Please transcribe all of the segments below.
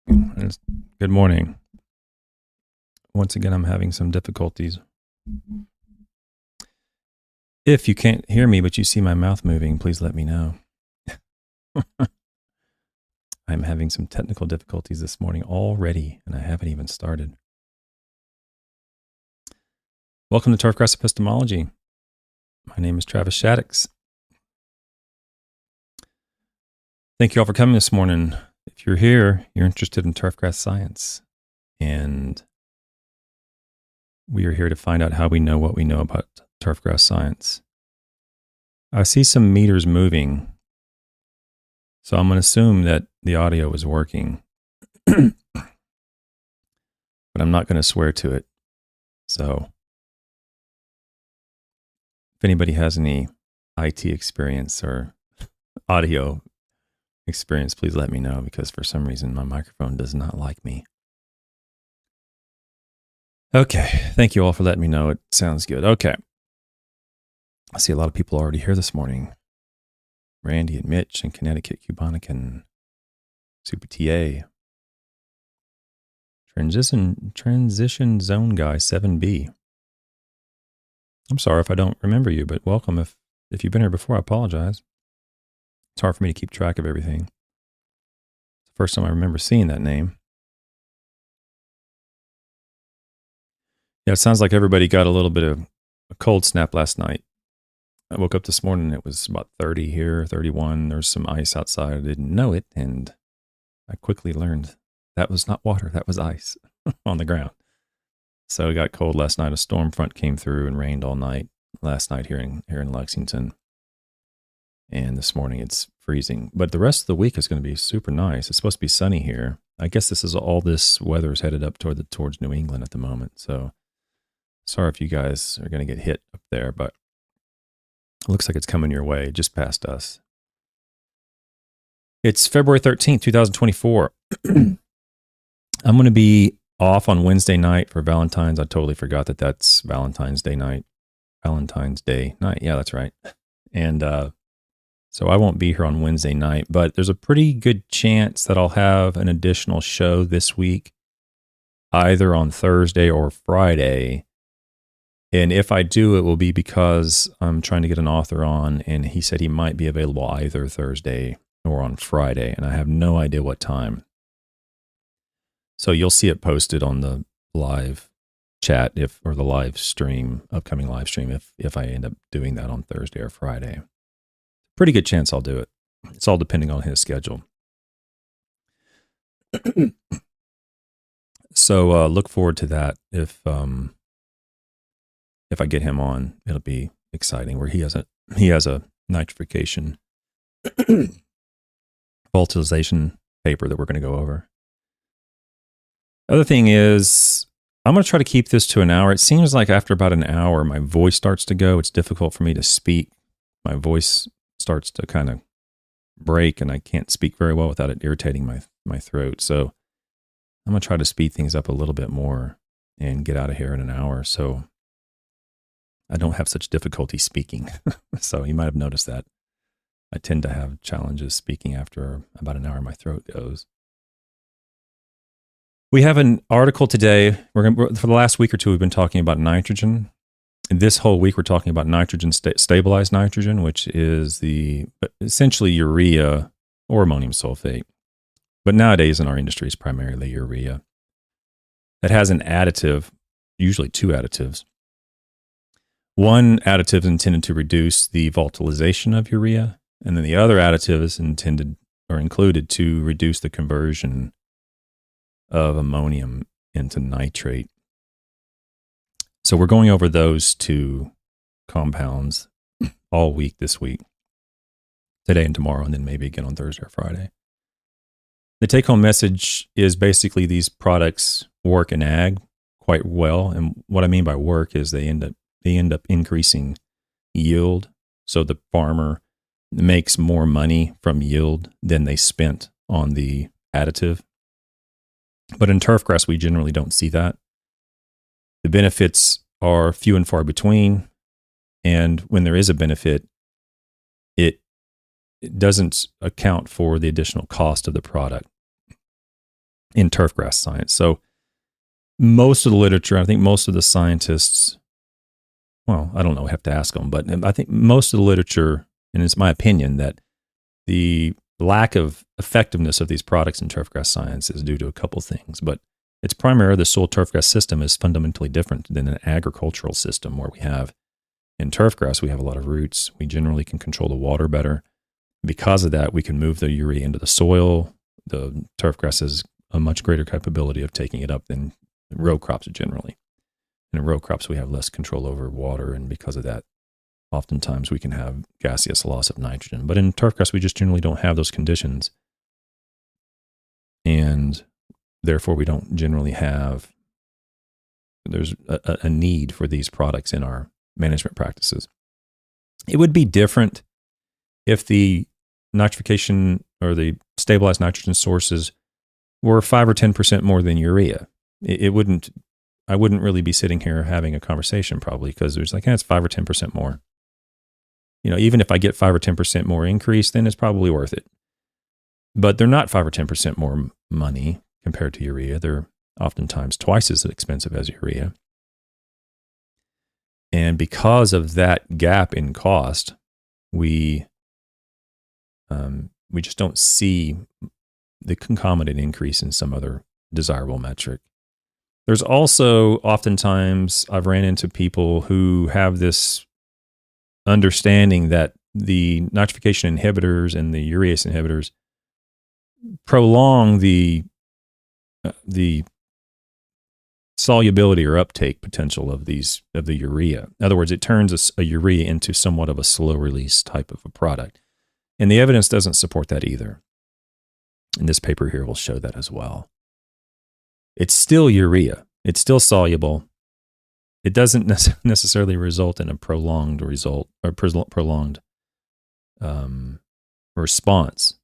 Good morning. Once again, I'm having some difficulties. If you can't hear me, but you see my mouth moving, please let me know. I'm having some technical difficulties this morning already, and I haven't even started. Welcome to Turfgrass Epistemology. My name is TravisShaddox. Thank you all for coming this morning. If you're here, you're interested in turfgrass science, and we are here to find out how we know what we know about turfgrass science. I see some meters moving, so I'm going to assume that the audio is working, but I'm not going to swear to it. So if anybody has any IT experience or audio experience, please let me know, because for some reason my microphone does not like me. Okay, thank you all for letting me know. It sounds good. Okay. I see a lot of people already here this morning. Randy and Mitch and Connecticut Cubonic and Super TA. Transition Zone Guy 7B. I'm sorry if I don't remember you, but welcome. If you've been here before, I apologize. It's hard for me to keep track of everything. It's the first time I remember seeing that name. Yeah, it sounds like everybody got a little bit of a cold snap last night. I woke up this morning, it was about 30 here, 31. There's some ice outside. I didn't know it, and I quickly learned that was not water, that was ice on the ground. So it got cold last night. A storm front came through and rained all night last night here in Lexington. And this morning it's freezing. But the rest of the week is going to be super nice. It's supposed to be sunny here. I guess this weather is headed up towards New England at the moment. So sorry if you guys are going to get hit up there, but it looks like it's coming your way, just past us. It's February 13th, 2024. I'm going to be off on Wednesday night for Valentine's. I totally forgot that that's Valentine's Day night. Valentine's Day night. Yeah, that's right. And so I won't be here on Wednesday night, but there's a pretty good chance that I'll have an additional show this week, either on Thursday or Friday. And if I do, it will be because I'm trying to get an author on, and he said he might be available either Thursday or on Friday, and I have no idea what time. So you'll see it posted on the live chat or the live stream, upcoming live stream, if I end up doing that on Thursday or Friday. Pretty good chance I'll do it. It's all depending on his schedule. So look forward to that. If I get him on, it'll be exciting. Where he has a nitrification volatilization paper that we're going to go over. Other thing is, I'm going to try to keep this to an hour. It seems like after about an hour, my voice starts to go. It's difficult for me to speak. My voice starts to kind of break, and I can't speak very well without it irritating my throat. So I'm going to try to speed things up a little bit more and get out of here in an hour, so I don't have such difficulty speaking. So you might have noticed that. I tend to have challenges speaking after about an hour my throat goes. We have an article today. For the last week or two, we've been talking about nitrogen. And this whole week, we're talking about nitrogen, stabilized nitrogen, which is essentially urea or ammonium sulfate. But nowadays in our industry, it's primarily urea. That has an additive, usually two additives. One additive is intended to reduce the volatilization of urea, and then the other additive is included to reduce the conversion of ammonium into nitrate. So we're going over those two compounds all week this week, today and tomorrow, and then maybe again on Thursday or Friday. The take-home message is basically these products work in ag quite well, and what I mean by work is they end up increasing yield, so the farmer makes more money from yield than they spent on the additive. But in turfgrass, we generally don't see that. The benefits are few and far between, and when there is a benefit, it doesn't account for the additional cost of the product. in turfgrass science. So most of the literature, I think most of the scientists, well, I don't know, I have to ask them, but I think most of the literature, and it's my opinion, that the lack of effectiveness of these products in turfgrass science is due to a couple things. But it's primarily the soil turfgrass system is fundamentally different than an agricultural system where we have, in turfgrass, we have a lot of roots. We generally can control the water better. Because of that, we can move the urea into the soil. The turfgrass has a much greater capability of taking it up than row crops generally. And in row crops, we have less control over water, and because of that, oftentimes we can have gaseous loss of nitrogen. But in turfgrass, we just generally don't have those conditions. And therefore, we don't generally have, there's a need for these products in our management practices. It would be different if the nitrification or the stabilized nitrogen sources were 5 or 10% more than urea. I wouldn't really be sitting here having a conversation probably, because there's like, it's 5 or 10% more. Even if I get 5 or 10% more increase, then it's probably worth it. But they're not 5 or 10% more money compared to urea. They're oftentimes twice as expensive as urea. And because of that gap in cost, we just don't see the concomitant increase in some other desirable metric. There's also oftentimes I've ran into people who have this understanding that the nitrification inhibitors and the urease inhibitors prolong the solubility or uptake potential of the urea. In other words, it turns a urea into somewhat of a slow release type of a product. And the evidence doesn't support that either. And this paper here will show that as well. It's still urea. It's still soluble. It doesn't necessarily result in a prolonged result or prolonged response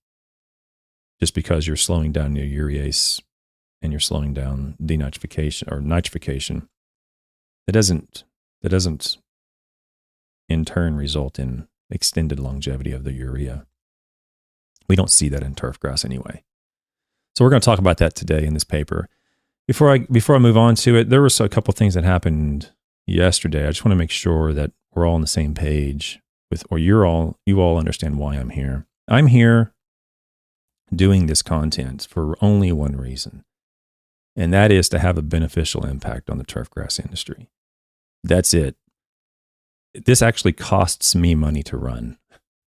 just because you're slowing down your urease and you're slowing down denitrification or nitrification. It doesn't in turn result in extended longevity of the urea. We don't see that in turfgrass anyway. So we're going to talk about that today in this paper. Before I move on to it, there was a couple of things that happened yesterday. I just want to make sure that we're all on the same page you all understand why I'm here. I'm here doing this content for only one reason, and that is to have a beneficial impact on the turfgrass industry. That's it. This actually costs me money to run.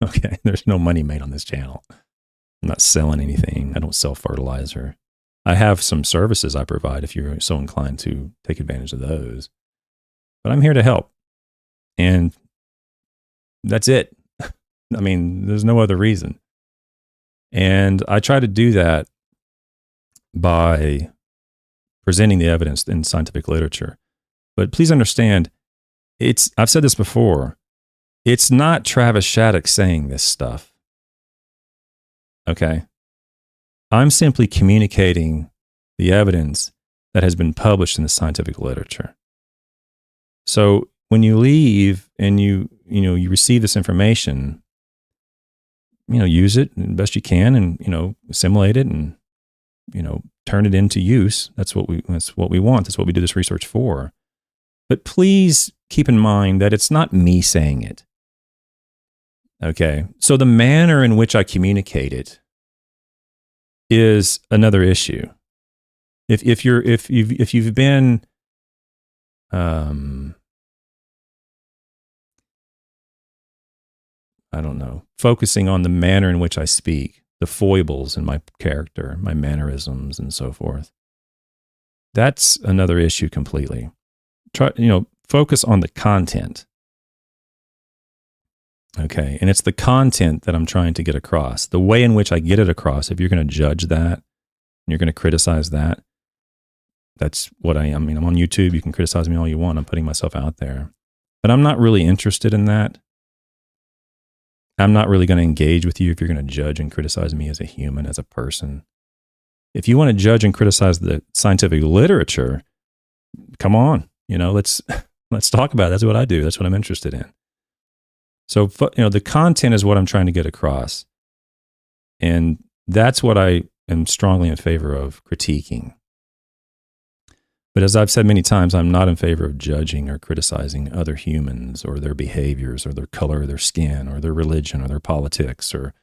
Okay, there's no money made on this channel. I'm not selling anything. I don't sell fertilizer. I have some services I provide if you're so inclined to take advantage of those. But I'm here to help. And that's it. I mean, there's no other reason. And I try to do that by presenting the evidence in scientific literature. But please understand, I've said this before, it's not TravisShaddox saying this stuff. Okay? I'm simply communicating the evidence that has been published in the scientific literature. So when you leave and you receive this information, use it the best you can and, assimilate it and, turn it into use. That's what we want. That's what we do this research for. But please keep in mind that it's not me saying it. Okay. So the manner in which I communicate it is another issue. If you've been focusing on the manner in which I speak, the foibles in my character, my mannerisms and so forth, that's another issue completely. Focus on the content. Okay. And it's the content that I'm trying to get across. The way in which I get it across, if you're going to judge that, and you're going to criticize that, that's what I am. I mean, I'm on YouTube. You can criticize me all you want. I'm putting myself out there. But I'm not really interested in that. I'm not really going to engage with you if you're going to judge and criticize me as a human, as a person. If you want to judge and criticize the scientific literature, come on. Let's talk about it. That's what I do. That's what I'm interested in. So, the content is what I'm trying to get across. And that's what I am strongly in favor of critiquing. But as I've said many times, I'm not in favor of judging or criticizing other humans or their behaviors or their color of their skin or their religion or their politics, or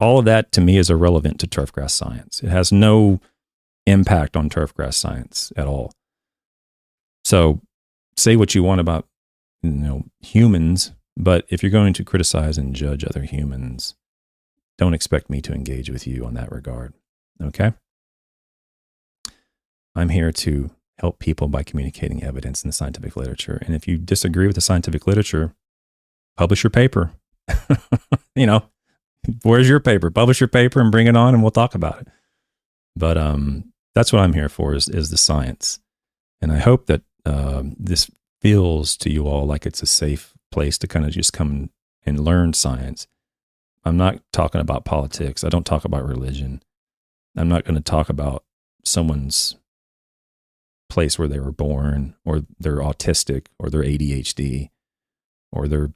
all of that to me is irrelevant to turfgrass science. It has no impact on turfgrass science at all. So say what you want about, humans, but if you're going to criticize and judge other humans, don't expect me to engage with you on that regard. Okay? I'm here to help people by communicating evidence in the scientific literature. And if you disagree with the scientific literature, publish your paper. Where's your paper? Publish your paper and bring it on and we'll talk about it. But that's what I'm here for is the science. And I hope that this feels to you all like it's a safe place to kind of just come and learn science. I'm not talking about politics. I don't talk about religion. I'm not going to talk about someone's place where they were born, or they're autistic, or they're ADHD, or they're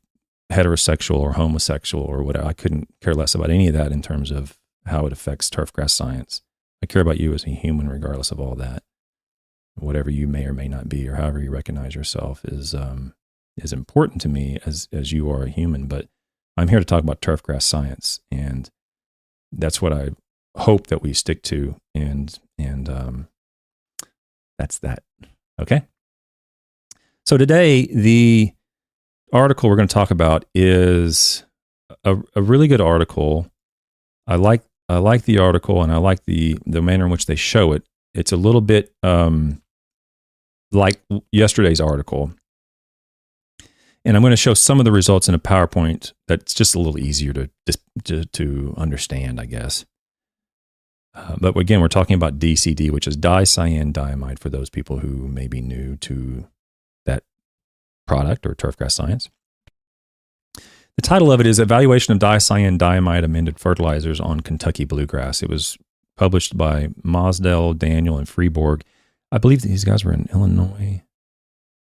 heterosexual or homosexual or whatever. I couldn't care less about any of that in terms of how it affects turfgrass science. I care about you as a human regardless of all that. Whatever you may or may not be, or however you recognize yourself is important to me as you are a human. But I'm here to talk about turfgrass science, and that's what I hope that we stick to, and that's that. Okay? So today, the article we're going to talk about is a really good article. I like the article, and I like the manner in which they show it. It's a little bit like yesterday's article. And I'm going to show some of the results in a PowerPoint that's just a little easier to understand, I guess. But again, we're talking about DCD, which is dycandiamide, for those people who may be new to that product or turfgrass science. The title of it is Evaluation of Dycandiamide Amended Fertilizers on Kentucky Bluegrass. It was published by Mosdell, Daniel, and Freeborg. I believe these guys were in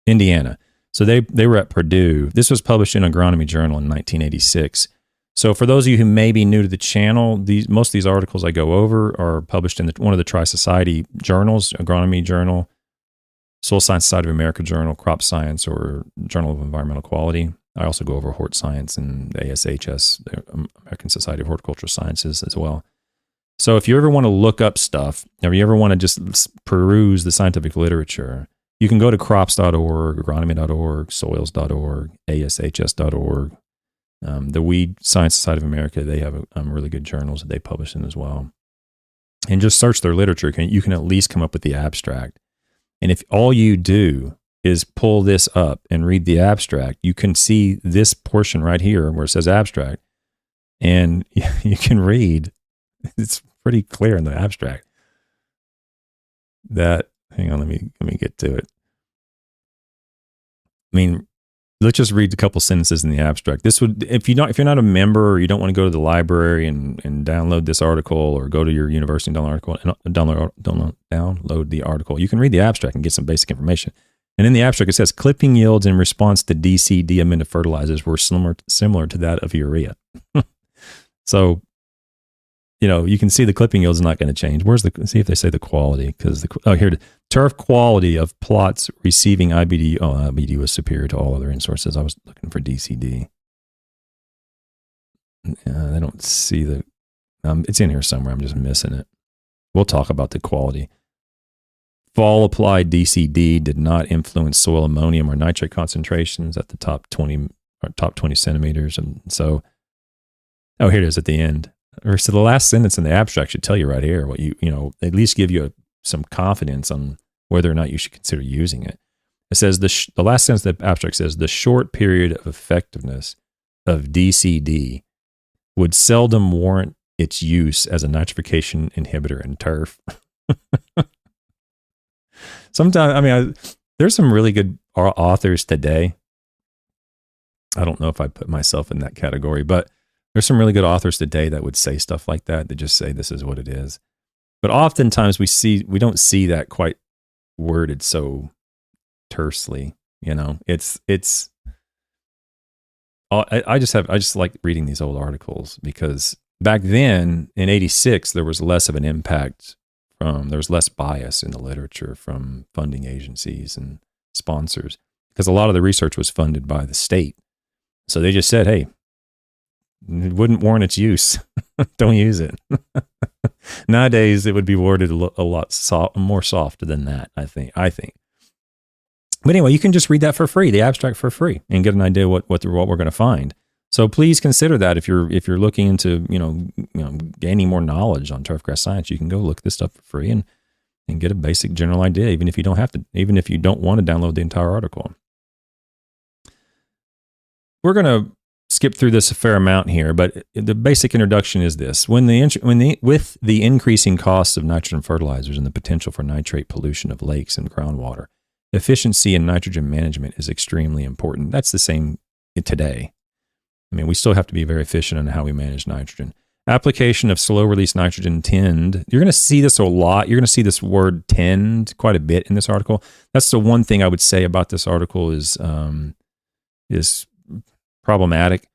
Indiana. So they were at Purdue. This was published in Agronomy Journal in 1986. So for those of you who may be new to the channel, most of these articles I go over are published in one of the Tri-Society journals, Agronomy Journal, Soil Science Society of America Journal, Crop Science, or Journal of Environmental Quality. I also go over Hort Science and the ASHS, the American Society of Horticultural Sciences, as well. So if you ever want to look up stuff, or you ever want to just peruse the scientific literature, you can go to crops.org, agronomy.org, soils.org, ashs.org. The Weed Science Society of America, they have really good journals that they publish in as well. And just search their literature. You can at least come up with the abstract. And if all you do is pull this up and read the abstract, you can see this portion right here where it says abstract. And you can read, it's pretty clear in the abstract that, hang on, let me get to it. I mean, let's just read a couple sentences in the abstract. This would, if you're not a member, or you don't want to go to the library and download this article, or go to your university and download the article, you can read the abstract and get some basic information. And in the abstract, it says clipping yields in response to DCD amended fertilizers were similar to that of urea. So, you can see the clipping yield is not going to change. See if they say the quality, because here it is. Turf quality of plots receiving IBD. Oh, IBD was superior to all other in sources. I was looking for DCD. I don't see the. It's in here somewhere. I'm just missing it. We'll talk about the quality. Fall applied DCD did not influence soil ammonium or nitrate concentrations at the top 20 centimeters, and so. Oh, here it is at the end. So the last sentence in the abstract should tell you right here what at least give you some confidence on whether or not you should consider using it. It says the last sentence of the abstract says the short period of effectiveness of DCD would seldom warrant its use as a nitrification inhibitor in turf. Sometimes, there's some really good authors today. I don't know if I put myself in that category, but there's some really good authors today that would say stuff like that. They just say this is what it is. But oftentimes we don't see that quite worded so tersely. I just like reading these old articles because back then in 86, there was less of an impact there was less bias in the literature from funding agencies and sponsors because a lot of the research was funded by the state. So they just said, hey, it wouldn't warrant its use. Don't use it. Nowadays, it would be worded a lot more soft than that, I think. But anyway, you can just read that for free, the abstract for free, and get an idea what we're going to find. So please consider that if you're looking into gaining more knowledge on turfgrass science, you can go look this stuff for free and get a basic general idea, even if you don't want to download the entire article. We're going to skip through this a fair amount here, but the basic introduction is this: with the increasing costs of nitrogen fertilizers and the potential for nitrate pollution of lakes and groundwater, efficiency in nitrogen management is extremely important. That's the same today. I mean, we still have to be very efficient in how we manage nitrogen. Application of slow-release nitrogen tend. You're going to see this a lot. You're going to see this word tend quite a bit in this article. That's the one thing I would say about this article is problematic,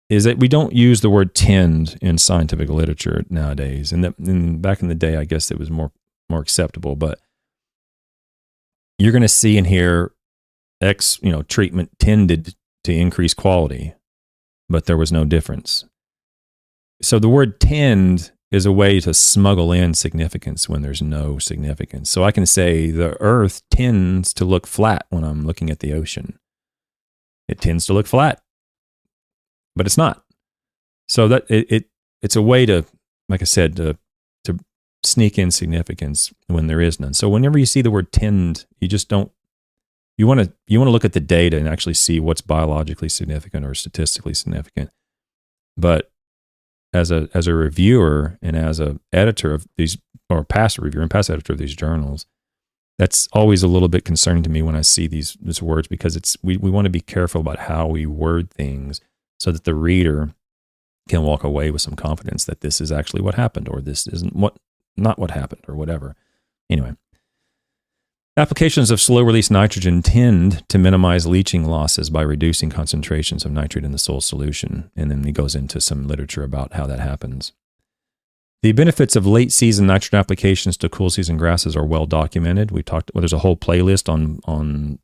is that we don't use the word tend in scientific literature nowadays. And back in the day, I guess it was more acceptable. But you're going to see in here, treatment tended to increase quality, but there was no difference. So the word tend is a way to smuggle in significance when there's no significance. So I can say the earth tends to look flat when I'm looking at the ocean. It tends to look flat, but it's not. So that it's a way to, like I said, to sneak in significance when there is none. So whenever you see the word tend, you just don't. You want to look at the data and actually see what's biologically significant or statistically significant. But as a reviewer and as a editor of these, or past reviewer and past editor of these journals, that's always a little bit concerning to me when I see these words, because we want to be careful about how we word things so that the reader can walk away with some confidence that this is actually what happened, or this isn't not what happened, or whatever. Anyway. Applications of slow-release nitrogen tend to minimize leaching losses by reducing concentrations of nitrate in the soil solution. And then he goes into some literature about how that happens. The benefits of late-season nitrogen applications to cool-season grasses are well documented. There's a whole playlist on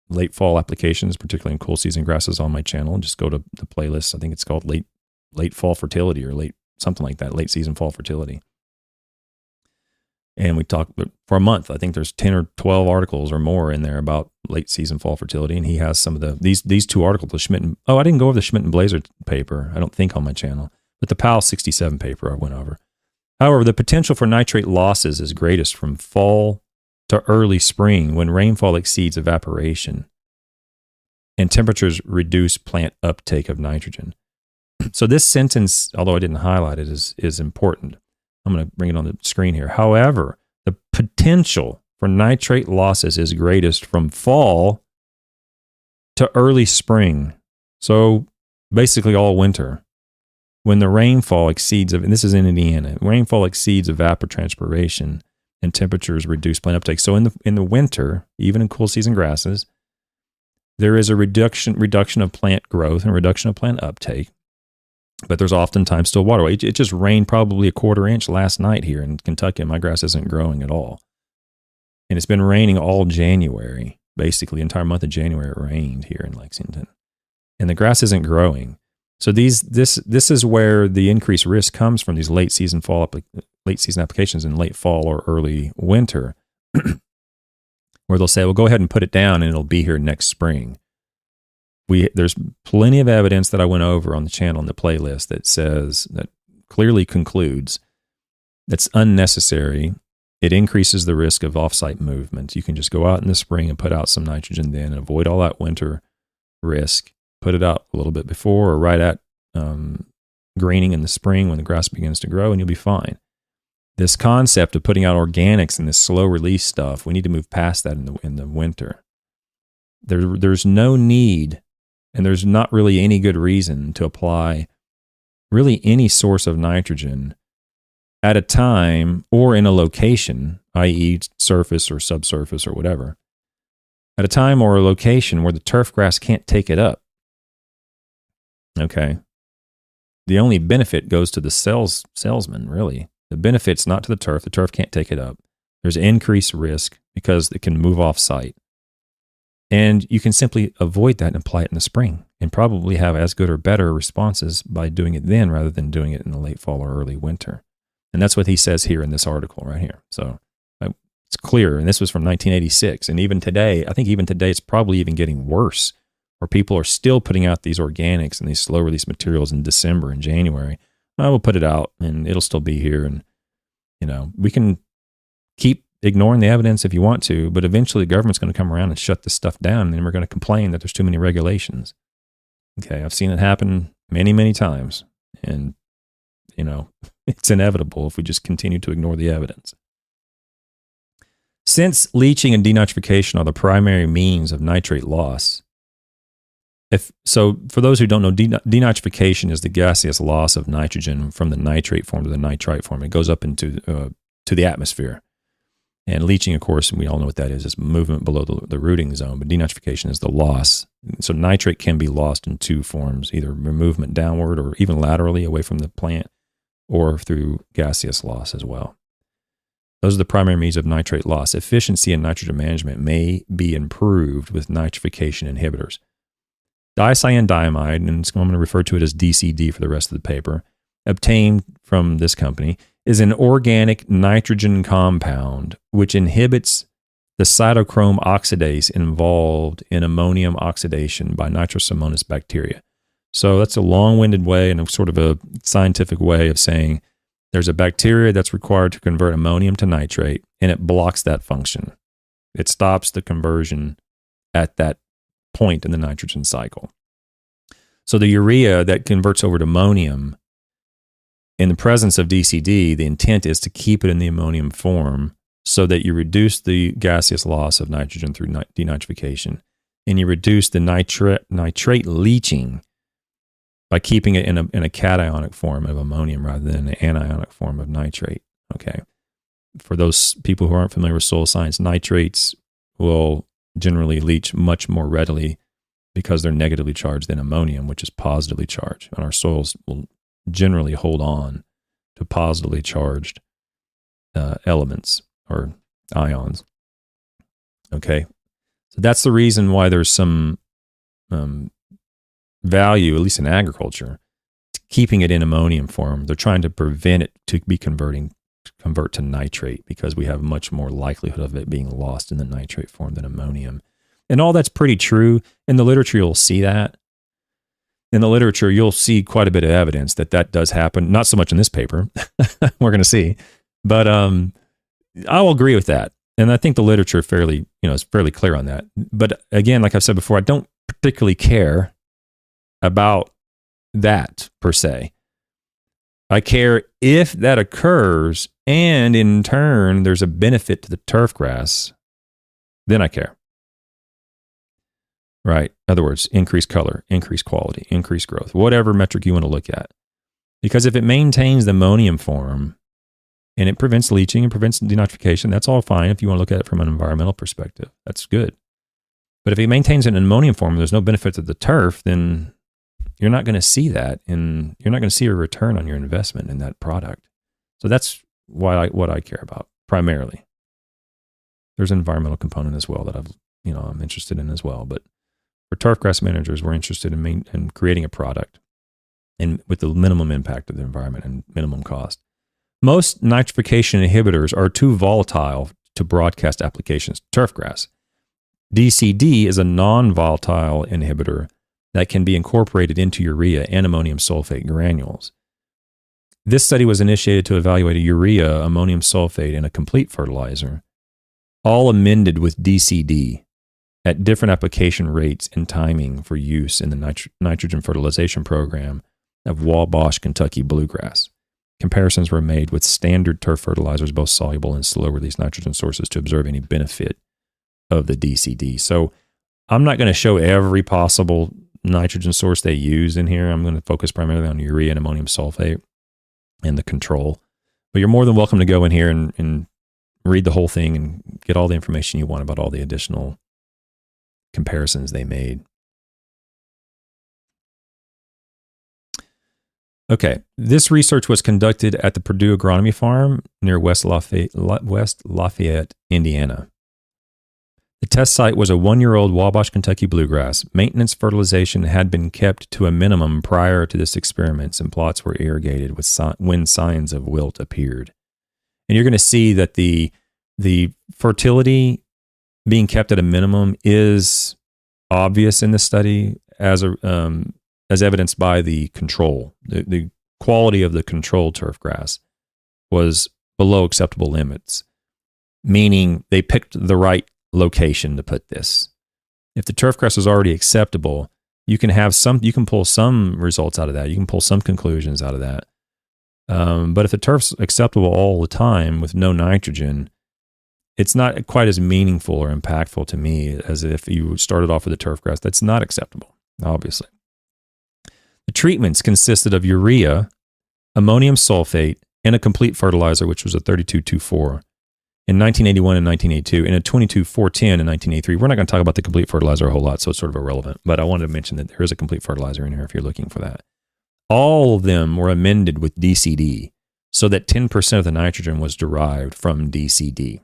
late fall applications, particularly in cool-season grasses, on my channel. Just go to the playlist. I think it's called late fall fertility, or something like that, late-season fall fertility. And we talked for a month. I think there's 10 or 12 articles or more in there about late season fall fertility. And he has some of these two articles, the Schmidt and, I didn't go over the Schmidt and Blazer paper, I don't think, on my channel, but the Powell 67 paper I went over. However, the potential for nitrate losses is greatest from fall to early spring, when rainfall exceeds evaporation and temperatures reduce plant uptake of nitrogen. So this sentence, although I didn't highlight it, is important. I'm going to bring it on the screen here. However, the potential for nitrate losses is greatest from fall to early spring. So basically all winter, when the rainfall exceeds, and this is in Indiana, rainfall exceeds evapotranspiration and temperatures reduce plant uptake. So in the winter, even in cool season grasses, there is a reduction of plant growth and reduction of plant uptake. But there's oftentimes still water. It just rained probably a quarter inch last night here in Kentucky, and my grass isn't growing at all. And it's been raining all January. Basically, the entire month of January it rained here in Lexington. And the grass isn't growing. So this is where the increased risk comes from, these late season applications in late fall or early winter, where they'll say, well, go ahead and put it down and it'll be here next spring. There's plenty of evidence that I went over on the channel in the playlist that clearly concludes that's unnecessary. It increases the risk of off-site movement. You can just go out in the spring and put out some nitrogen then and avoid all that winter risk. Put it out a little bit before or right at greening in the spring when the grass begins to grow, and you'll be fine. This concept of putting out organics and this slow release stuff, we need to move past that in the winter. There's no need. And there's not really any good reason to apply really any source of nitrogen at a time or in a location, i.e. surface or subsurface or whatever, at a time or a location where the turf grass can't take it up. Okay. the only benefit goes to the salesman, really. The benefit's not to the turf. The turf can't take it up. There's increased risk because it can move off site. And you can simply avoid that and apply it in the spring and probably have as good or better responses by doing it then rather than doing it in the late fall or early winter. And that's what he says here in this article right here. So it's clear. And this was from 1986. And even today, I think even today, it's probably even getting worse, where people are still putting out these organics and these slow release materials in December and January. I will put it out and it'll still be here. And, we can keep ignoring the evidence if you want to, but eventually the government's going to come around and shut this stuff down, and then we're going to complain that there's too many regulations. Okay, I've seen it happen many, many times, and, it's inevitable if we just continue to ignore the evidence. Since leaching and denitrification are the primary means of nitrate loss, for those who don't know, denitrification is the gaseous loss of nitrogen from the nitrate form to the nitrite form. It goes up into to the atmosphere. And leaching, of course, and we all know what that is movement below the rooting zone, but denitrification is the loss. So nitrate can be lost in two forms, either movement downward or even laterally away from the plant, or through gaseous loss as well. Those are the primary means of nitrate loss. Efficiency in nitrogen management may be improved with nitrification inhibitors. Dycandiamide, and I'm going to refer to it as DCD for the rest of the paper, obtained from this company, is an organic nitrogen compound which inhibits the cytochrome oxidase involved in ammonium oxidation by Nitrosomonas bacteria. So that's a long-winded way and a sort of a scientific way of saying there's a bacteria that's required to convert ammonium to nitrate, and it blocks that function. It stops the conversion at that point in the nitrogen cycle. So the urea that converts over to ammonium, in the presence of DCD, the intent is to keep it in the ammonium form so that you reduce the gaseous loss of nitrogen through denitrification, and you reduce the nitrate leaching by keeping it in a cationic form of ammonium rather than an anionic form of nitrate. Okay. For those people who aren't familiar with soil science, nitrates will generally leach much more readily because they're negatively charged than ammonium, which is positively charged. And our soils will generally hold on to positively charged elements or ions. Okay. So that's the reason why there's some value, at least in agriculture, to keeping it in ammonium form. They're trying to prevent it to be convert to nitrate because we have much more likelihood of it being lost in the nitrate form than ammonium. And all that's pretty true. In the literature, you'll see that. In the literature, you'll see quite a bit of evidence that does happen. Not so much in this paper. We're going to see. But I will agree with that. And I think the literature is fairly clear on that. But again, like I've said before, I don't particularly care about that per se. I care if that occurs and in turn there's a benefit to the turfgrass, then I care. Right? In other words, increased color, increased quality, increased growth, whatever metric you want to look at. Because if it maintains the ammonium form and it prevents leaching and prevents denitrification, that's all fine if you want to look at it from an environmental perspective. That's good. But if it maintains an ammonium form and there's no benefit to the turf, then you're not going to see that, and you're not going to see a return on your investment in that product. So that's what I care about primarily. There's an environmental component as well that I'm interested in as well. But for turfgrass managers, we're interested in creating a product and with the minimum impact of the environment and minimum cost. Most nitrification inhibitors are too volatile to broadcast applications to turfgrass. DCD is a non-volatile inhibitor that can be incorporated into urea and ammonium sulfate granules. This study was initiated to evaluate a urea, ammonium sulfate, and a complete fertilizer, all amended with DCD at different application rates and timing for use in the nitrogen fertilization program of Wabash, Kentucky bluegrass. Comparisons were made with standard turf fertilizers, both soluble and slow-release nitrogen sources, to observe any benefit of the DCD. So I'm not going to show every possible nitrogen source they use in here. I'm going to focus primarily on urea and ammonium sulfate and the control. But you're more than welcome to go in here and read the whole thing and get all the information you want about all the additional comparisons they made. Okay, this research was conducted at the Purdue Agronomy Farm near West Lafayette, Indiana. The test site was a 1-year-old Wabash, Kentucky bluegrass. Maintenance fertilization had been kept to a minimum prior to this experiment, and plots were irrigated when signs of wilt appeared. And you're going to see that the fertility being kept at a minimum is obvious in the study as evidenced by the control. The quality of the controlled turfgrass was below acceptable limits, meaning they picked the right location to put this. If the turfgrass is already acceptable, you can pull some results out of that. You can pull some conclusions out of that. But if the turf's acceptable all the time with no nitrogen, it's not quite as meaningful or impactful to me as if you started off with a turfgrass that's not acceptable, obviously. The treatments consisted of urea, ammonium sulfate, and a complete fertilizer, which was a 32-2-4 in 1981 and 1982, and a 22-4-10 in 1983. We're not going to talk about the complete fertilizer a whole lot, so it's sort of irrelevant, but I wanted to mention that there is a complete fertilizer in here if you're looking for that. All of them were amended with DCD, so that 10% of the nitrogen was derived from DCD.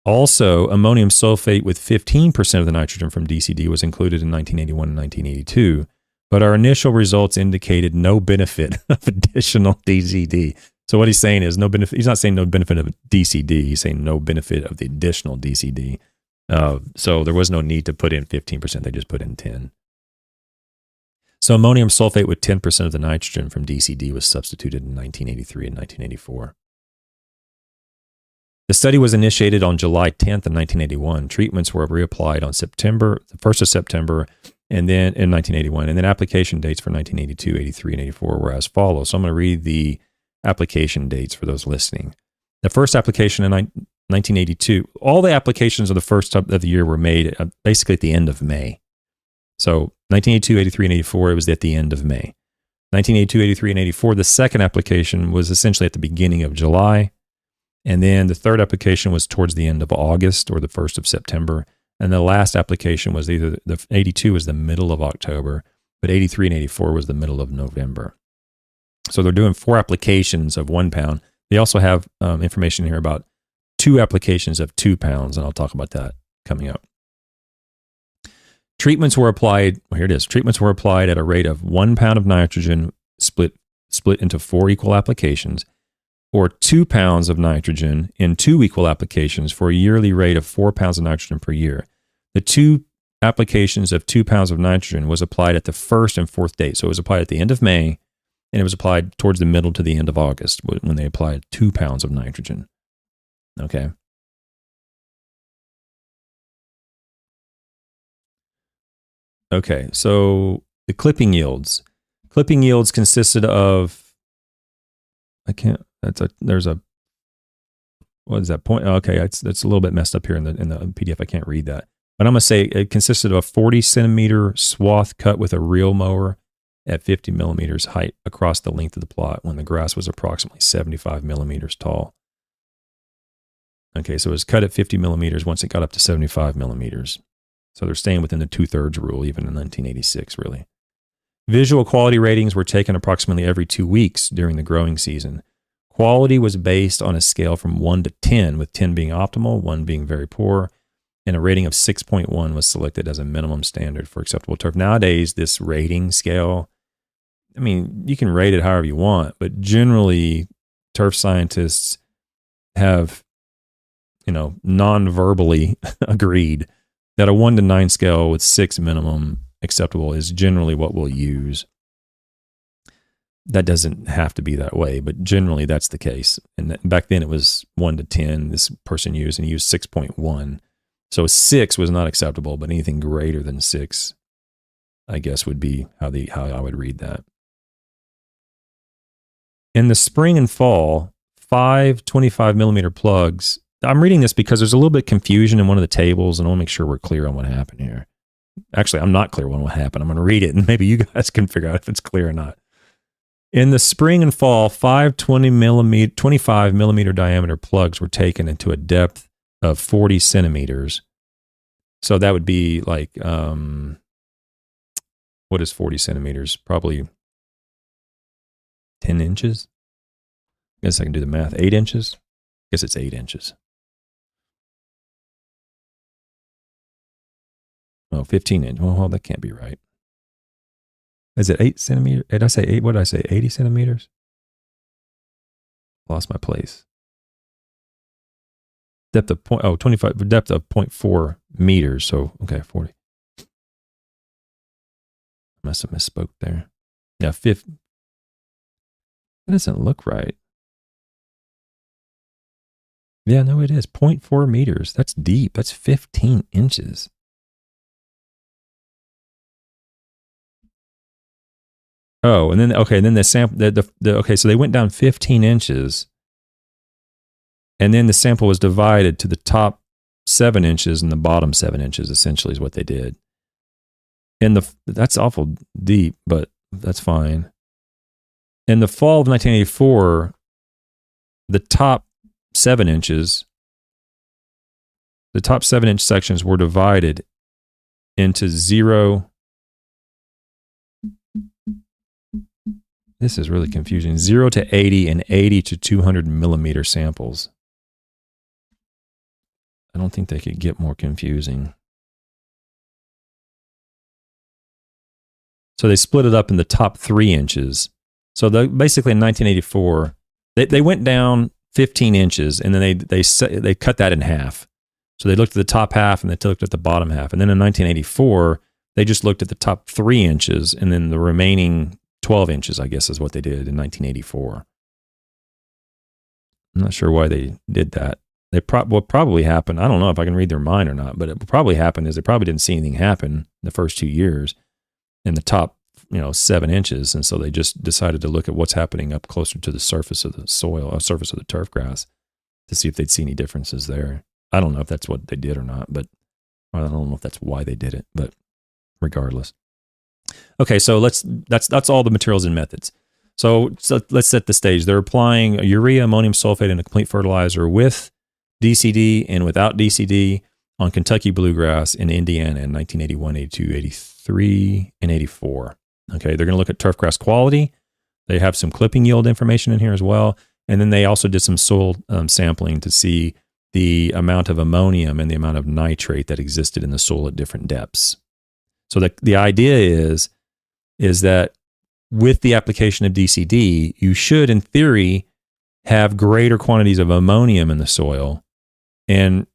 Also, ammonium sulfate with 15% of the nitrogen from DCD was included in 1981 and 1982, but our initial results indicated no benefit of additional DCD. So what he's saying is no benefit. He's not saying no benefit of DCD. He's saying no benefit of the additional DCD. So there was no need to put in 15%. They just put in 10. So ammonium sulfate with 10% of the nitrogen from DCD was substituted in 1983 and 1984. The study was initiated on July 10th of 1981. Treatments were reapplied on the 1st of September, and then in 1981. And then application dates for 1982, 83, and 84 were as follows. So I'm going to read the application dates for those listening. The first application in 1982, all the applications of the first of the year were made basically at the end of May. So 1982, 83, and 84, it was at the end of May. 1982, 83, and 84, the second application was essentially at the beginning of July. And then the third application was towards the end of August or the 1st of September. And the last application was either the 82 was the middle of October, but 83 and 84 was the middle of November. So they're doing 4 applications of 1 pound. They also have information here about 2 applications of 2 pounds, and I'll talk about that coming up. Treatments were applied, here it is. Treatments were applied at a rate of 1 pound of nitrogen split into 4 equal applications, or 2 pounds of nitrogen in 2 equal applications for a yearly rate of 4 pounds of nitrogen per year. The 2 applications of 2 pounds of nitrogen was applied at the 1st and 4th date. So it was applied at the end of May, and it was applied towards the middle to the end of August when they applied 2 pounds of nitrogen. Okay. Okay, so the clipping yields. Clipping yields consisted of, what is that point? Okay, it's a little bit messed up here in the PDF. I can't read that. But I'm going to say it consisted of a 40 centimeter swath cut with a reel mower at 50 millimeters height across the length of the plot when the grass was approximately 75 millimeters tall. Okay, so it was cut at 50 millimeters once it got up to 75 millimeters. So they're staying within the 2/3 rule, even in 1986, really. Visual quality ratings were taken approximately every 2 weeks during the growing season. Quality was based on a scale from 1 to 10, with 10 being optimal, 1 being very poor, and a rating of 6.1 was selected as a minimum standard for acceptable turf. Nowadays, this rating scale, I mean, you can rate it however you want, but generally, turf scientists have, non-verbally agreed that a 1 to 9 scale with 6 minimum acceptable is generally what we'll use. That doesn't have to be that way, but generally that's the case. And back then it was 1 to 10 this person used, and he used 6.1. So 6 was not acceptable, but anything greater than 6, I guess, would be how I would read that. In the spring and fall, 5 25 millimeter plugs. I'm reading this because there's a little bit of confusion in one of the tables, and I want to make sure we're clear on what happened here. Actually, I'm not clear on what happened. I'm going to read it, and maybe you guys can figure out if it's clear or not. In the spring and fall, 5 25 millimeter diameter plugs were taken into a depth of 40 centimeters. So that would be like, what is 40 centimeters? Probably 10 inches. Guess I can do the math. 8 inches. Guess it's 8 inches. Oh, 15 inches. Well, that can't be right. Is it 8 centimeters? Did I say 8? What did I say? 80 centimeters? Lost my place. Depth of 25, depth of 0.4 meters. So, okay, 40. Must have misspoke there. Yeah, 50. That doesn't look right. Yeah, no, it is. 0.4 meters. That's deep. That's 15 inches. Oh, and then, okay, and then the sample, okay, so they went down 15 inches, and then the sample was divided to the top 7 inches and the bottom 7 inches, essentially, is what they did. And that's awful deep, but that's fine. In the fall of 1984, the top 7 inches, the top 7-inch sections were divided into 0. This is really confusing. 0 to 80 and 80 to 200 millimeter samples. I don't think they could get more confusing. So they split it up in the top 3 inches. So basically in 1984, they went down 15 inches and then they cut that in half. So they looked at the top half and they looked at the bottom half. And then in 1984, they just looked at the top 3 inches and then the remaining 12 inches, I guess, is what they did in 1984. I'm not sure why they did that. What probably happened, I don't know if I can read their mind or not, but it probably happened is they probably didn't see anything happen in the first 2 years in the top 7 inches. And so they just decided to look at what's happening up closer to the surface of the soil, surface of the turf grass, to see if they'd see any differences there. I don't know if that's what they did or not, but I don't know if that's why they did it, but regardless. Okay, so that's all the materials and methods. So let's set the stage. They're applying urea, ammonium sulfate, and a complete fertilizer with DCD and without DCD on Kentucky bluegrass in Indiana in 1981, 82, 83, and 84. Okay, they're going to look at turf grass quality. They have some clipping yield information in here as well. And then they also did some soil sampling to see the amount of ammonium and the amount of nitrate that existed in the soil at different depths. So the idea is that with the application of DCD, you should, in theory, have greater quantities of ammonium in the soil and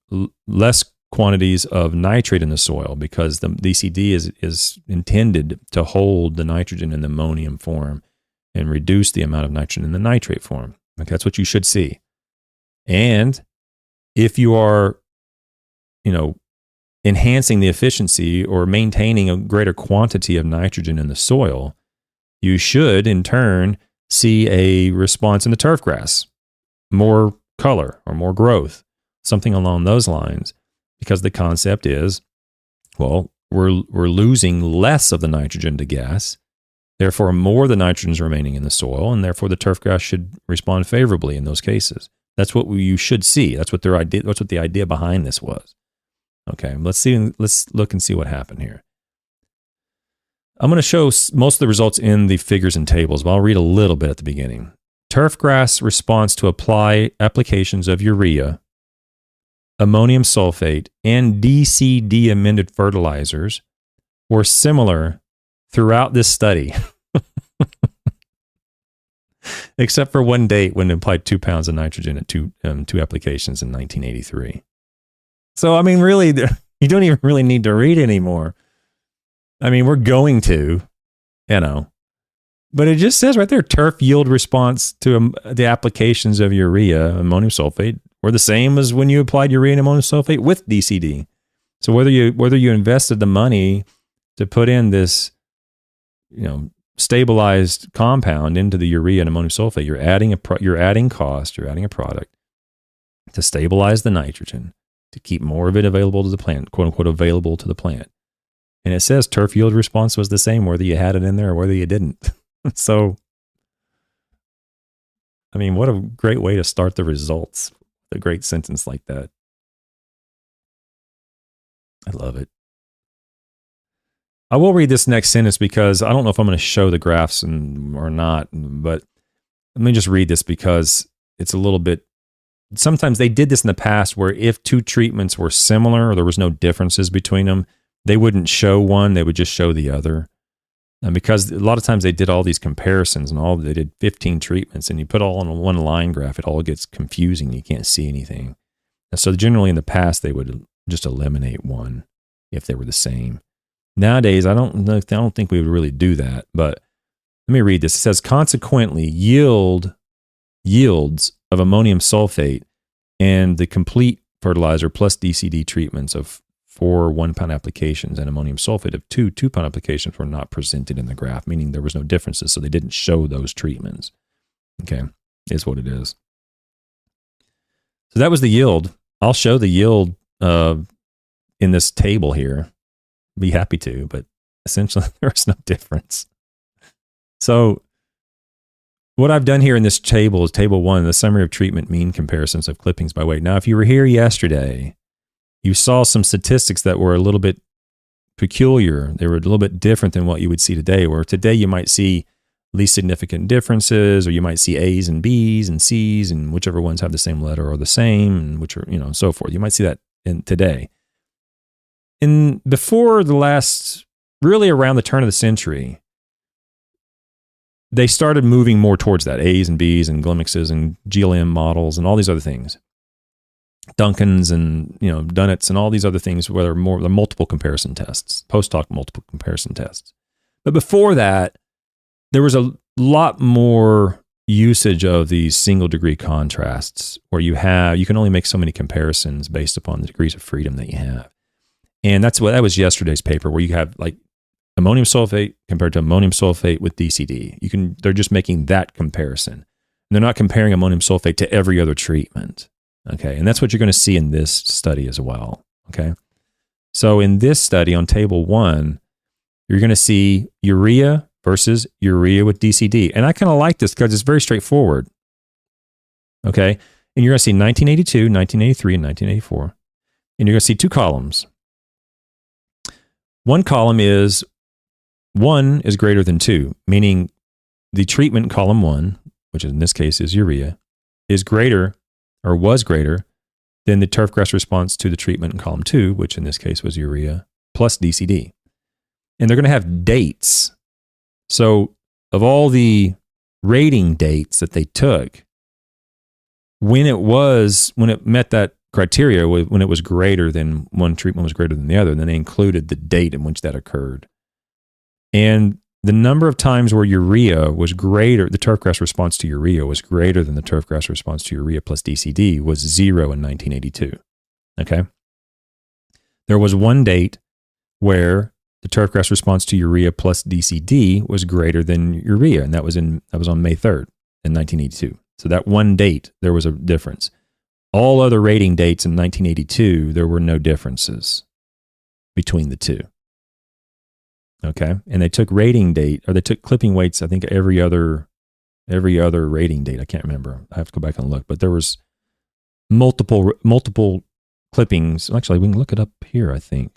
less quantities of nitrate in the soil, because the DCD is intended to hold the nitrogen in the ammonium form and reduce the amount of nitrogen in the nitrate form. Okay, that's what you should see. And if you are, enhancing the efficiency or maintaining a greater quantity of nitrogen in the soil, you should, in turn, see a response in the turf grass, more color or more growth, something along those lines, because the concept is, well, we're losing less of the nitrogen to gas, therefore more of the nitrogen is remaining in the soil, and therefore the turf grass should respond favorably in those cases. That's what you should see. That's what the idea behind this was. Okay, let's look and see what happened here. I'm going to show most of the results in the figures and tables, but I'll read a little bit at the beginning. Turf grass response to applications of urea, ammonium sulfate, and DCD amended fertilizers were similar throughout this study, except for one date when it applied 2 pounds of nitrogen at two applications in 1983. So, I mean, really, you don't even really need to read anymore. I mean, we're going to, but it just says right there, turf yield response to the applications of urea, ammonium sulfate, were the same as when you applied urea and ammonium sulfate with DCD. So whether you invested the money to put in this, stabilized compound into the urea and ammonium sulfate, you're adding cost, you're adding a product to stabilize the nitrogen, to keep more of it available to the plant, quote unquote, available to the plant. And it says turf yield response was the same whether you had it in there or whether you didn't. So, I mean, what a great way to start the results. A great sentence like that. I love it. I will read this next sentence because I don't know if I'm going to show the graphs or not, but let me just read this because it's a little bit, sometimes they did this in the past where if two treatments were similar or there was no differences between them, they wouldn't show one, they would just show the other. And because a lot of times they did all these comparisons and they did 15 treatments and you put all on one line graph, it all gets confusing. You can't see anything. And so generally in the past, they would just eliminate one if they were the same. Nowadays, I don't think we would really do that, but let me read this. It says, consequently, yields of ammonium sulfate and the complete fertilizer plus DCD treatments of 4 1-pound applications and ammonium sulfate of 2 2-pound applications were not presented in the graph, meaning there was no differences, so they didn't show those treatments. Okay, is what it is. So that was the yield. I'll show the yield in this table here. Be happy to, but essentially there's no difference. So what I've done here in this table is table 1, the summary of treatment mean comparisons of clippings by weight. Now, if you were here yesterday, you saw some statistics that were a little bit peculiar. They were a little bit different than what you would see today, where today you might see least significant differences, or you might see A's and B's and C's, and whichever ones have the same letter are the same, and which are, and so forth. You might see that in today. Before the last, really around the turn of the century, they started moving more towards that, A's and B's and Glimixes and GLM models and all these other things. Duncans and Dunnett's and all these other things where the multiple comparison tests, post-hoc multiple comparison tests. But before that, there was a lot more usage of these single degree contrasts where you can only make so many comparisons based upon the degrees of freedom that you have. And that was yesterday's paper, where you have like ammonium sulfate compared to ammonium sulfate with DCD. They're just making that comparison. And they're not comparing ammonium sulfate to every other treatment. Okay, and that's what you're going to see in this study as well. Okay, so in this study on table 1, you're going to see urea versus urea with DCD. And I kind of like this because it's very straightforward. Okay, and you're going to see 1982, 1983, and 1984. And you're going to see 2 columns. One column is 1 is greater than 2, meaning the treatment column 1, which in this case is urea, is greater or was greater than the turfgrass response to the treatment in column 2, which in this case was urea plus DCD. And they're going to have dates. So of all the rating dates that they took, when it met that criteria, when it was greater than one treatment was greater than the other, then they included the date in which that occurred. And the number of times where urea was greater, the turfgrass response to urea was greater than the turfgrass response to urea plus DCD was 0 in 1982. Okay? There was one date where the turfgrass response to urea plus DCD was greater than urea, and that was on May 3rd in 1982. So that one date, there was a difference. All other rating dates in 1982, there were no differences between the two. Okay, and they took they took clipping weights, I think every other rating date. I can't remember. I have to go back and look, but there was multiple clippings. Actually, we can look it up here, I think.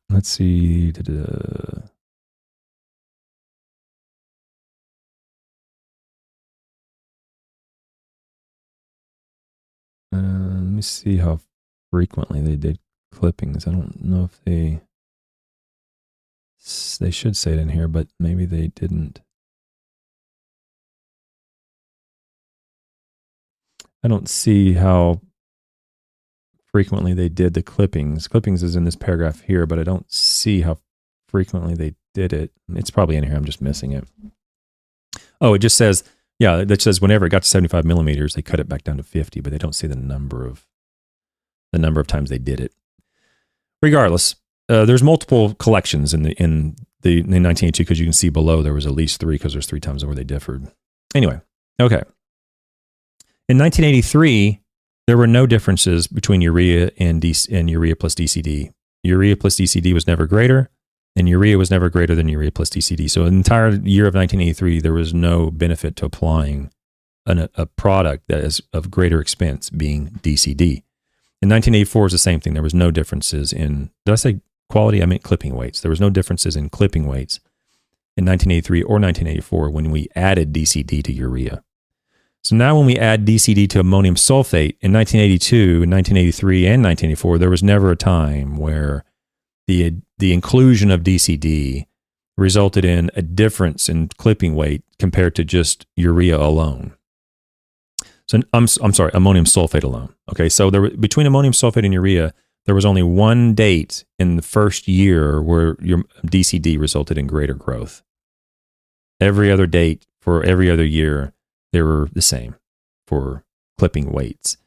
Let's see. Let me see how frequently they did clippings. I don't know if they should say it in here, but maybe they didn't. I don't see how frequently they did the clippings. Clippings is in this paragraph here, but I don't see how frequently they did it. It's probably in here. I'm just missing it. Oh, it just says, that says whenever it got to 75 millimeters, they cut it back down to 50, but they don't say the number of times they did it. Regardless, there's multiple collections in 1982, because you can see below there was at least 3, because there's 3 times where they differed. Anyway, okay. In 1983, there were no differences between urea and urea plus DCD. Urea plus DCD was never greater, and urea was never greater than urea plus DCD. So the entire year of 1983, there was no benefit to applying a product that is of greater expense, being DCD. In 1984 is the same thing. There was no differences in, did I say quality? I meant clipping weights. There was no differences in clipping weights in 1983 or 1984 when we added DCD to urea. So now when we add DCD to ammonium sulfate in 1982, 1983, and 1984, there was never a time where the inclusion of DCD resulted in a difference in clipping weight compared to just urea alone. So I'm sorry, ammonium sulfate alone. Okay, so between ammonium sulfate and urea, there was only one date in the first year where your DCD resulted in greater growth. Every other date for every other year, they were the same for clipping weights.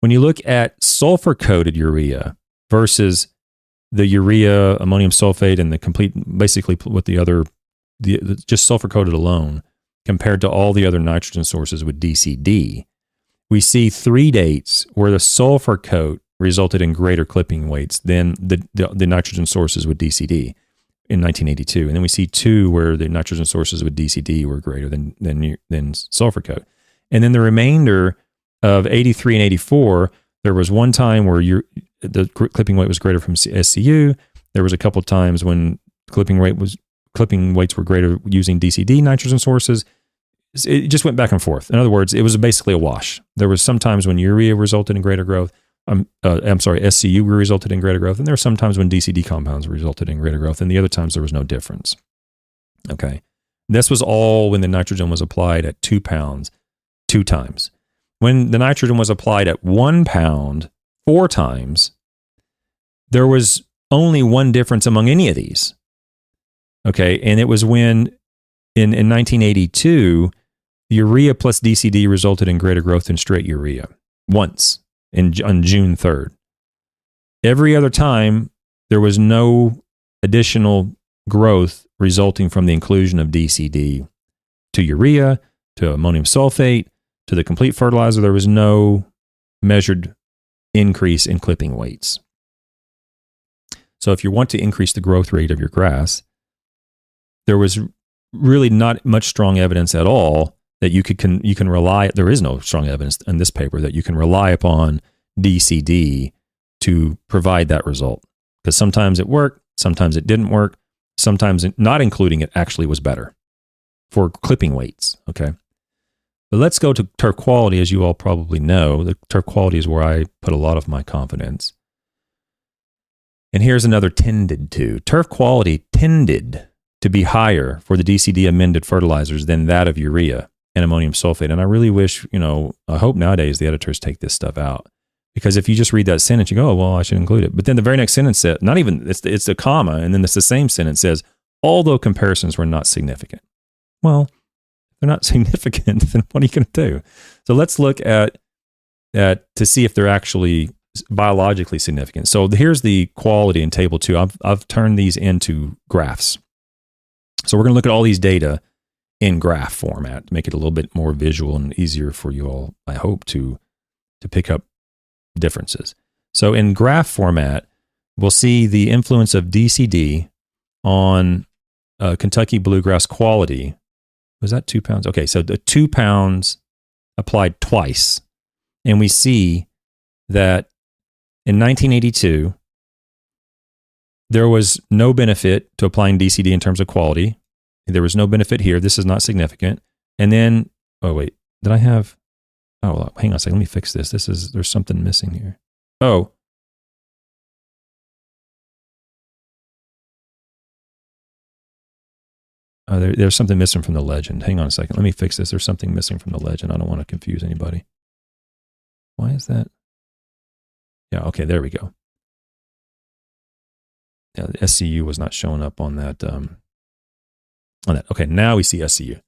When you look at sulfur-coated urea versus the urea, ammonium sulfate, and the complete, basically with just sulfur-coated alone, compared to all the other nitrogen sources with DCD, we see 3 dates where the sulfur coat resulted in greater clipping weights than the nitrogen sources with DCD in 1982. And then we see 2 where the nitrogen sources with DCD were greater than sulfur coat. And then the remainder of 83 and 84, there was one time where the clipping weight was greater from SCU. There was a couple of times when clipping weights were greater using DCD nitrogen sources. It just went back and forth. In other words, it was basically a wash. There was some times when urea resulted in greater growth. SCU resulted in greater growth, and there were some times when DCD compounds resulted in greater growth, and the other times there was no difference. Okay, this was all when the nitrogen was applied at 2 pounds 2 times. When the nitrogen was applied at 1 pound 4 times, there was only one difference among any of these. Okay, and it was when in 1982, urea plus DCD resulted in greater growth than straight urea once on June 3rd. Every other time, there was no additional growth resulting from the inclusion of DCD to urea, to ammonium sulfate, to the complete fertilizer. There was no measured increase in clipping weights. So if you want to increase the growth rate of your grass, there was really not much strong evidence at all that you can rely. There is no strong evidence in this paper that you can rely upon DCD to provide that result. Because sometimes it worked, sometimes it didn't work, sometimes not including it actually was better for clipping weights. Okay, but let's go to turf quality. As you all probably know, the turf quality is where I put a lot of my confidence. And here's another tended to. Turf quality tended to be higher for the DCD amended fertilizers than that of urea and ammonium sulfate. And I really wish, I hope nowadays the editors take this stuff out. Because if you just read that sentence, you go, oh, well, I should include it. But then the very next sentence says, not even, it's a comma, and then it's the same sentence says, although comparisons were not significant. Well, if they're not significant, then what are you going to do? So let's look at to see if they're actually biologically significant. So here's the quality in table 2. I've turned these into graphs. So we're going to look at all these data in graph format to make it a little bit more visual and easier for you all, I hope, to pick up differences. So in graph format, we'll see the influence of DCD on Kentucky bluegrass quality. Was that 2 pounds? Okay, so the 2 pounds applied twice. And we see that in 1982, there was no benefit to applying DCD in terms of quality. There was no benefit here. This is not significant. And then, oh wait, did I have, oh, hang on a second. Let me fix this. There's something missing here. Oh. There's something missing from the legend. Hang on a second. Let me fix this. There's something missing from the legend. I don't want to confuse anybody. Why is that? Yeah, okay, there we go. Yeah, the SCU was not showing up on that. Okay, now we see SCU.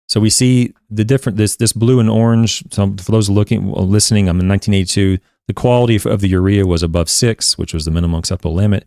So we see the different, this blue and orange. So for those listening, I'm in 1982. The quality of the urea was above 6, which was the minimum acceptable limit.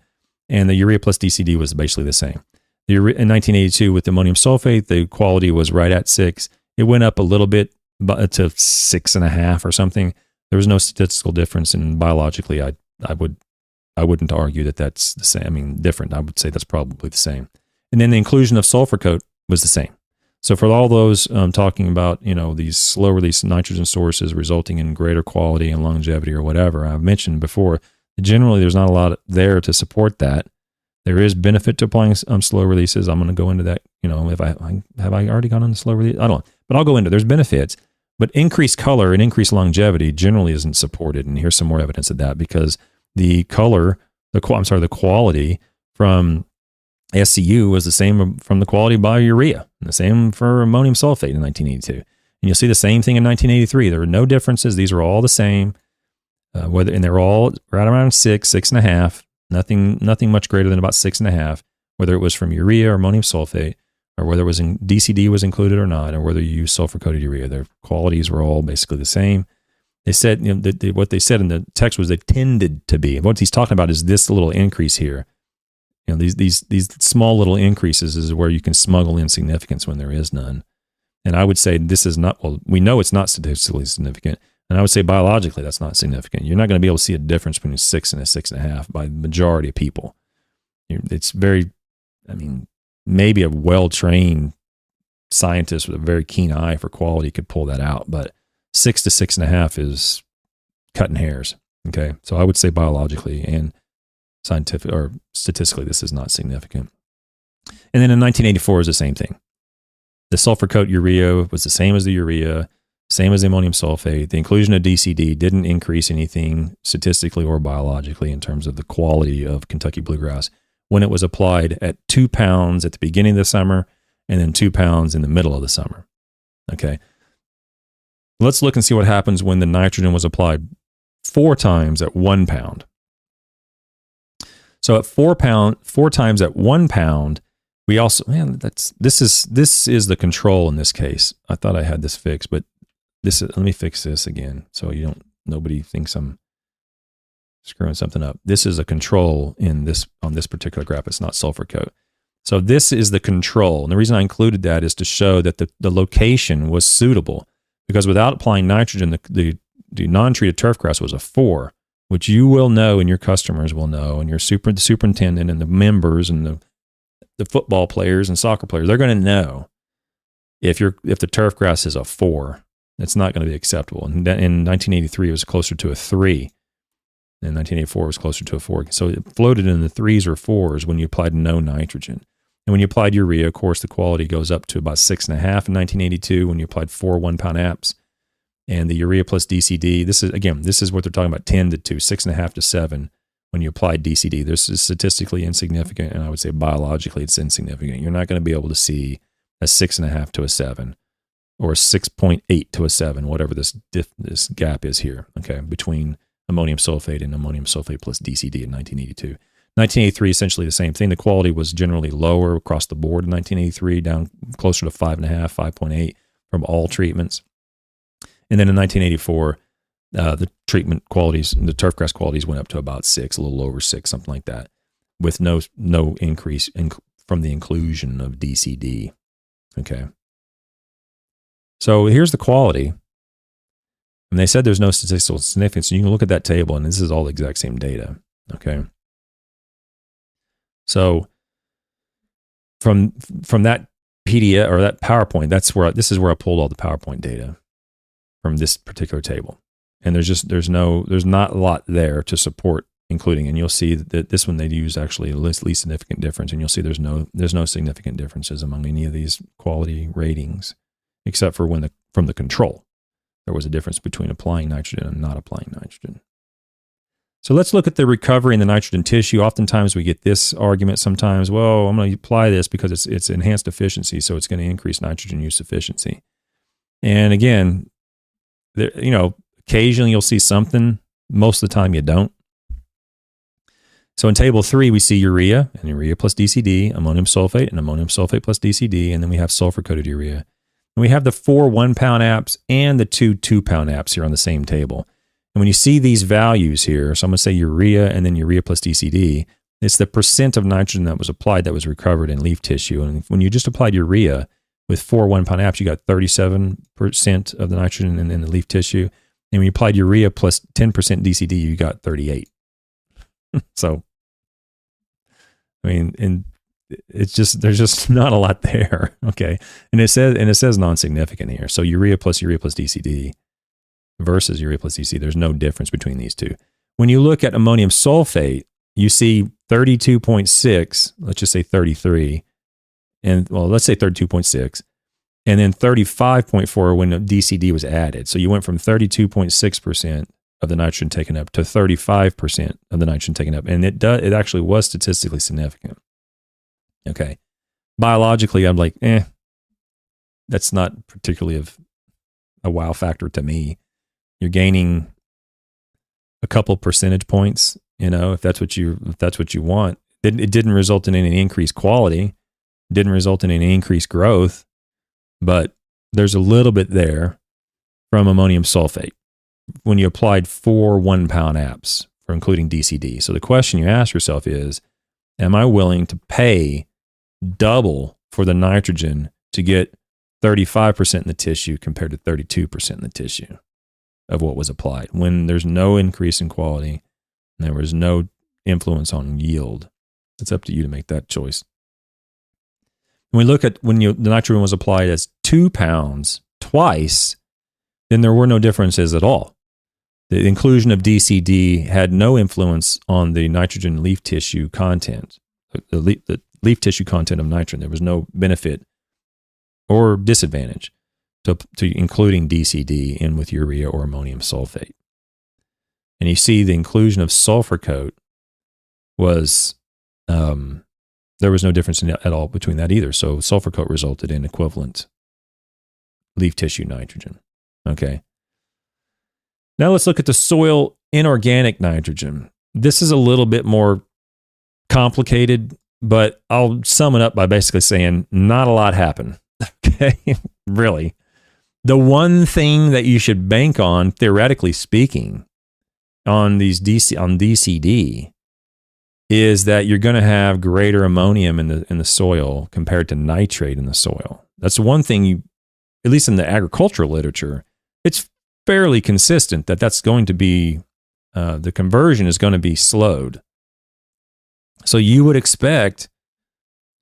And the urea plus DCD was basically the same. In 1982 with ammonium sulfate, the quality was right at 6. It went up a little bit to 6.5 or something. There was no statistical difference, and biologically, I wouldn't argue that that's the same. I mean, different. I would say that's probably the same. And then the inclusion of sulfur coat was the same. So for all those talking about, these slow release nitrogen sources resulting in greater quality and longevity or whatever, I've mentioned before, generally there's not a lot there to support that. There is benefit to applying slow releases. I'm going to go into that. If have I already gone on the slow release? I don't know, but I'll go into. There's benefits, but increased color and increased longevity generally isn't supported. And here's some more evidence of that, because the quality from SCU was the same from the quality by urea, and the same for ammonium sulfate in 1982. And you'll see the same thing in 1983. There were no differences. These are all the same. And they're all right around 6.5. Nothing much greater than about 6.5, whether it was from urea or ammonium sulfate, or whether it was in DCD was included or not, or whether you use sulfur-coated urea. Their qualities were all basically the same. They said, what they said in the text was they tended to be. What he's talking about is this little increase here. These small little increases is where you can smuggle in significance when there is none. And I would say this is not, well, we know it's not statistically significant. And I would say biologically, that's not significant. You're not going to be able to see a difference between 6 and a 6.5 by the majority of people. It's very, maybe a well-trained scientist with a very keen eye for quality could pull that out, but 6 to 6.5 is cutting hairs. Okay. So I would say biologically and scientific or statistically, this is not significant. And then in 1984 is the same thing. The sulfur coat urea was the same as the urea, same as the ammonium sulfate. The inclusion of DCD didn't increase anything statistically or biologically in terms of the quality of Kentucky bluegrass when it was applied at 2 pounds at the beginning of the summer and then 2 pounds in the middle of the summer. Okay. Let's look and see what happens when the nitrogen was applied 4 times at 1 pound. So at 4 times at 1 pound, we also, this is the control in this case. I thought I had this fixed, but let me fix this again so nobody thinks I'm screwing something up. This is a control on this particular graph. It's not sulfur coat. So this is the control. And the reason I included that is to show that the location was suitable, because without applying nitrogen, the non-treated turfgrass was a 4, which you will know and your customers will know, and the superintendent and the members and the football players and soccer players, they're going to know if the turfgrass is a 4, it's not going to be acceptable. And in 1983, it was closer to a 3. In 1984, it was closer to a 4. So it floated in the 3s or 4s when you applied no nitrogen. And when you applied urea, of course, the quality goes up to about 6.5 in 1982 when you applied 4 1-pound apps. And the urea plus DCD, this is what they're talking about, 10 to 2, 6.5 to 7. When you apply DCD, this is statistically insignificant, and I would say biologically it's insignificant. You're not going to be able to see a 6.5 to a 7 or a 6.8 to a 7, whatever this gap is here, okay, between ammonium sulfate and ammonium sulfate plus DCD in 1982. 1983, essentially the same thing. The quality was generally lower across the board in 1983, down closer to 5.5, 5.8 from all treatments. And then in 1984, the treatment qualities, the turfgrass qualities went up to about 6, a little over 6, something like that, with no increase from the inclusion of DCD. Okay. So here's the quality. And they said there's no statistical significance. You can look at that table, and this is all the exact same data. Okay. So from that PDF or that PowerPoint, this is where I pulled all the PowerPoint data from this particular table. And there's not a lot there to support including, and you'll see that this one they use actually a least significant difference, and you'll see there's no significant differences among any of these quality ratings, except for from the control. There was a difference between applying nitrogen and not applying nitrogen. So let's look at the recovery in the nitrogen tissue. Oftentimes we get this argument sometimes, well, I'm going to apply this because it's enhanced efficiency, so it's going to increase nitrogen use efficiency. And again, occasionally you'll see something. Most of the time you don't. So in table 3, we see urea and urea plus DCD, ammonium sulfate and ammonium sulfate plus DCD, and then we have sulfur-coated urea. And we have the 4 1-pound apps and the 2 2-pound apps here on the same table. And when you see these values here, so I'm going to say urea and then urea plus DCD, it's the percent of nitrogen that was applied that was recovered in leaf tissue. And when you just applied urea with 4 1-pound apps, you got 37% of the nitrogen in the leaf tissue. And when you applied urea plus 10% DCD, you got 38. So, and it's just, there's just not a lot there. Okay. And it says non-significant here. So urea plus DCD versus urea plus DCD, there's no difference between these two. When you look at ammonium sulfate, you see 32.6, let's just say 33, and well, let's say 32.6, and then 35.4 when the DCD was added. So you went from 32.6% of the nitrogen taken up to 35% of the nitrogen taken up. And it actually was statistically significant. Okay. Biologically, I'm like, that's not particularly of a wow factor to me. You're gaining a couple percentage points, if that's what you want. It didn't result in any increased quality, didn't result in any increased growth, but there's a little bit there from ammonium sulfate when you applied 4 1-pound apps for including DCD. So the question you ask yourself is, am I willing to pay double for the nitrogen to get 35% in the tissue compared to 32% in the tissue of what was applied when there's no increase in quality and there was no influence on yield? It's up to you to make that choice. When we look at when the nitrogen was applied as 2 pounds twice, then there were no differences at all. The inclusion of DCD had no influence on the nitrogen leaf tissue content, the leaf tissue content of nitrogen. There was no benefit or disadvantage to including DCD in with urea or ammonium sulfate. And you see the inclusion of sulfur coat was, there was no difference at all between that either. So sulfur coat resulted in equivalent leaf tissue nitrogen. Okay. Now let's look at the soil inorganic nitrogen. This is a little bit more complicated, but I'll sum it up by basically saying not a lot happened. Okay. Really. The one thing that you should bank on, theoretically speaking, on DCD is that you're going to have greater ammonium in the soil compared to nitrate in the soil. That's the one thing at least in the agricultural literature, it's fairly consistent that's going to be, the conversion is going to be slowed. So you would expect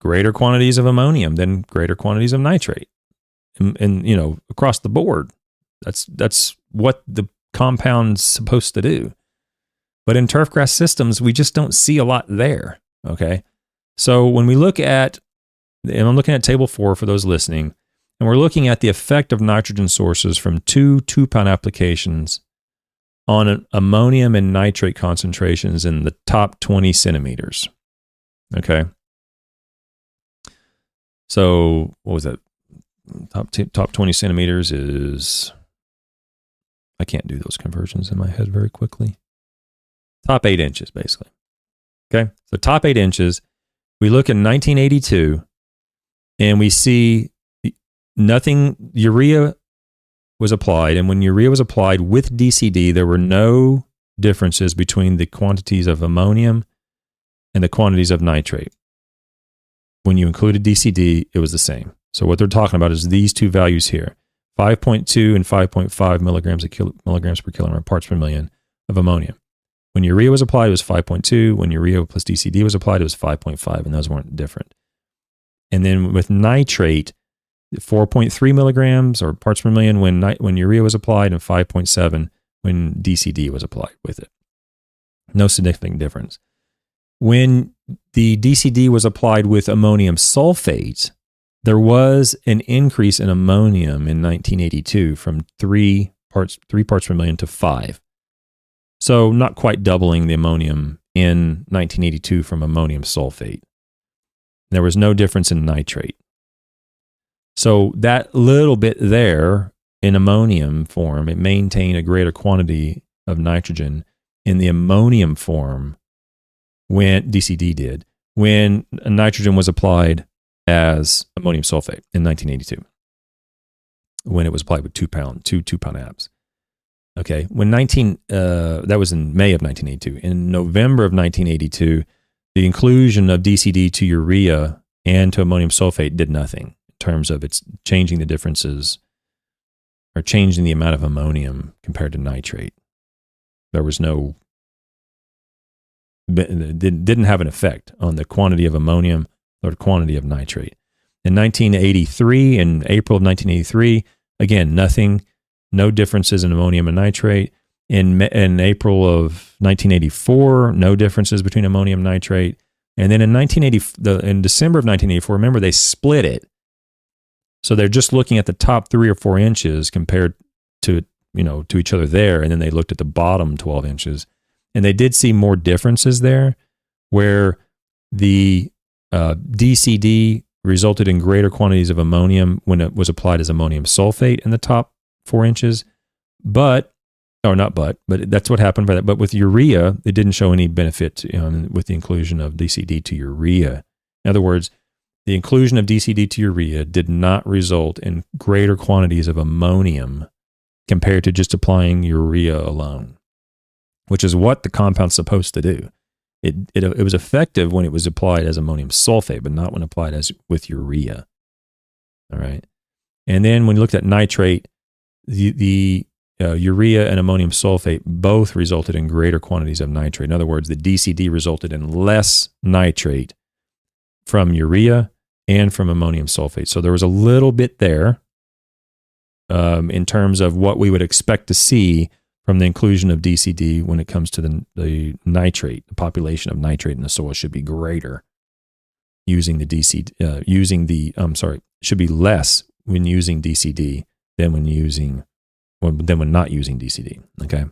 greater quantities of ammonium than greater quantities of nitrate. And across the board, that's what the compound's supposed to do. But in turfgrass systems, we just don't see a lot there. Okay. So when we look at, and I'm looking at table 4 for those listening, and we're looking at the effect of nitrogen sources from 2 2-pound applications on ammonium and nitrate concentrations in the top 20 centimeters. Okay. So what was that? Top 20 centimeters is, I can't do those conversions in my head very quickly. Top 8 inches, basically. Okay. So top 8 inches, we look in 1982 and we see nothing, urea was applied. And when urea was applied with DCD, there were no differences between the quantities of ammonium and the quantities of nitrate. When you included DCD, it was the same. So what they're talking about is these two values here, 5.2 and 5.5 milligrams per kilogram parts per million of ammonium. When urea was applied, it was 5.2. When urea plus DCD was applied, it was 5.5, and those weren't different. And then with nitrate, 4.3 milligrams or parts per million when urea was applied, and 5.7 when DCD was applied with it. No significant difference. When the DCD was applied with ammonium sulfate, there was an increase in ammonium in 1982 from 3 parts per million to 5. So not quite doubling the ammonium in 1982 from ammonium sulfate. There was no difference in nitrate. So that little bit there in ammonium form, it maintained a greater quantity of nitrogen in the ammonium form when DCD did, when nitrogen was applied as ammonium sulfate in 1982, when it was applied with 2-pound apps. Okay, that was in May of 1982. In November of 1982, the inclusion of DCD to urea and to ammonium sulfate did nothing in terms of its changing the differences or changing the amount of ammonium compared to nitrate. There was didn't have an effect on the quantity of ammonium or the quantity of nitrate. In 1983, in April of 1983, again, nothing, no differences in ammonium and nitrate. In April of 1984, no differences between ammonium nitrate. And then in December of 1984, remember they split it. So they're just looking at the top 3 or 4 inches compared to each other there, and then they looked at the bottom 12 inches, and they did see more differences there, where the DCD resulted in greater quantities of ammonium when it was applied as ammonium sulfate in the top 4 inches, but that's what happened by that. But with urea, it didn't show any benefit with the inclusion of DCD to urea. In other words, the inclusion of DCD to urea did not result in greater quantities of ammonium compared to just applying urea alone, which is what the compound's supposed to do. It was effective when it was applied as ammonium sulfate, but not when applied as with urea. All right. And then when you looked at nitrate, the urea and ammonium sulfate both resulted in greater quantities of nitrate. In other words, the DCD resulted in less nitrate from urea and from ammonium sulfate. So there was a little bit there in terms of what we would expect to see from the inclusion of DCD when it comes to the nitrate. The population of nitrate in the soil should be greater using the DCD, should be less when using DCD than when not using DCD. Okay.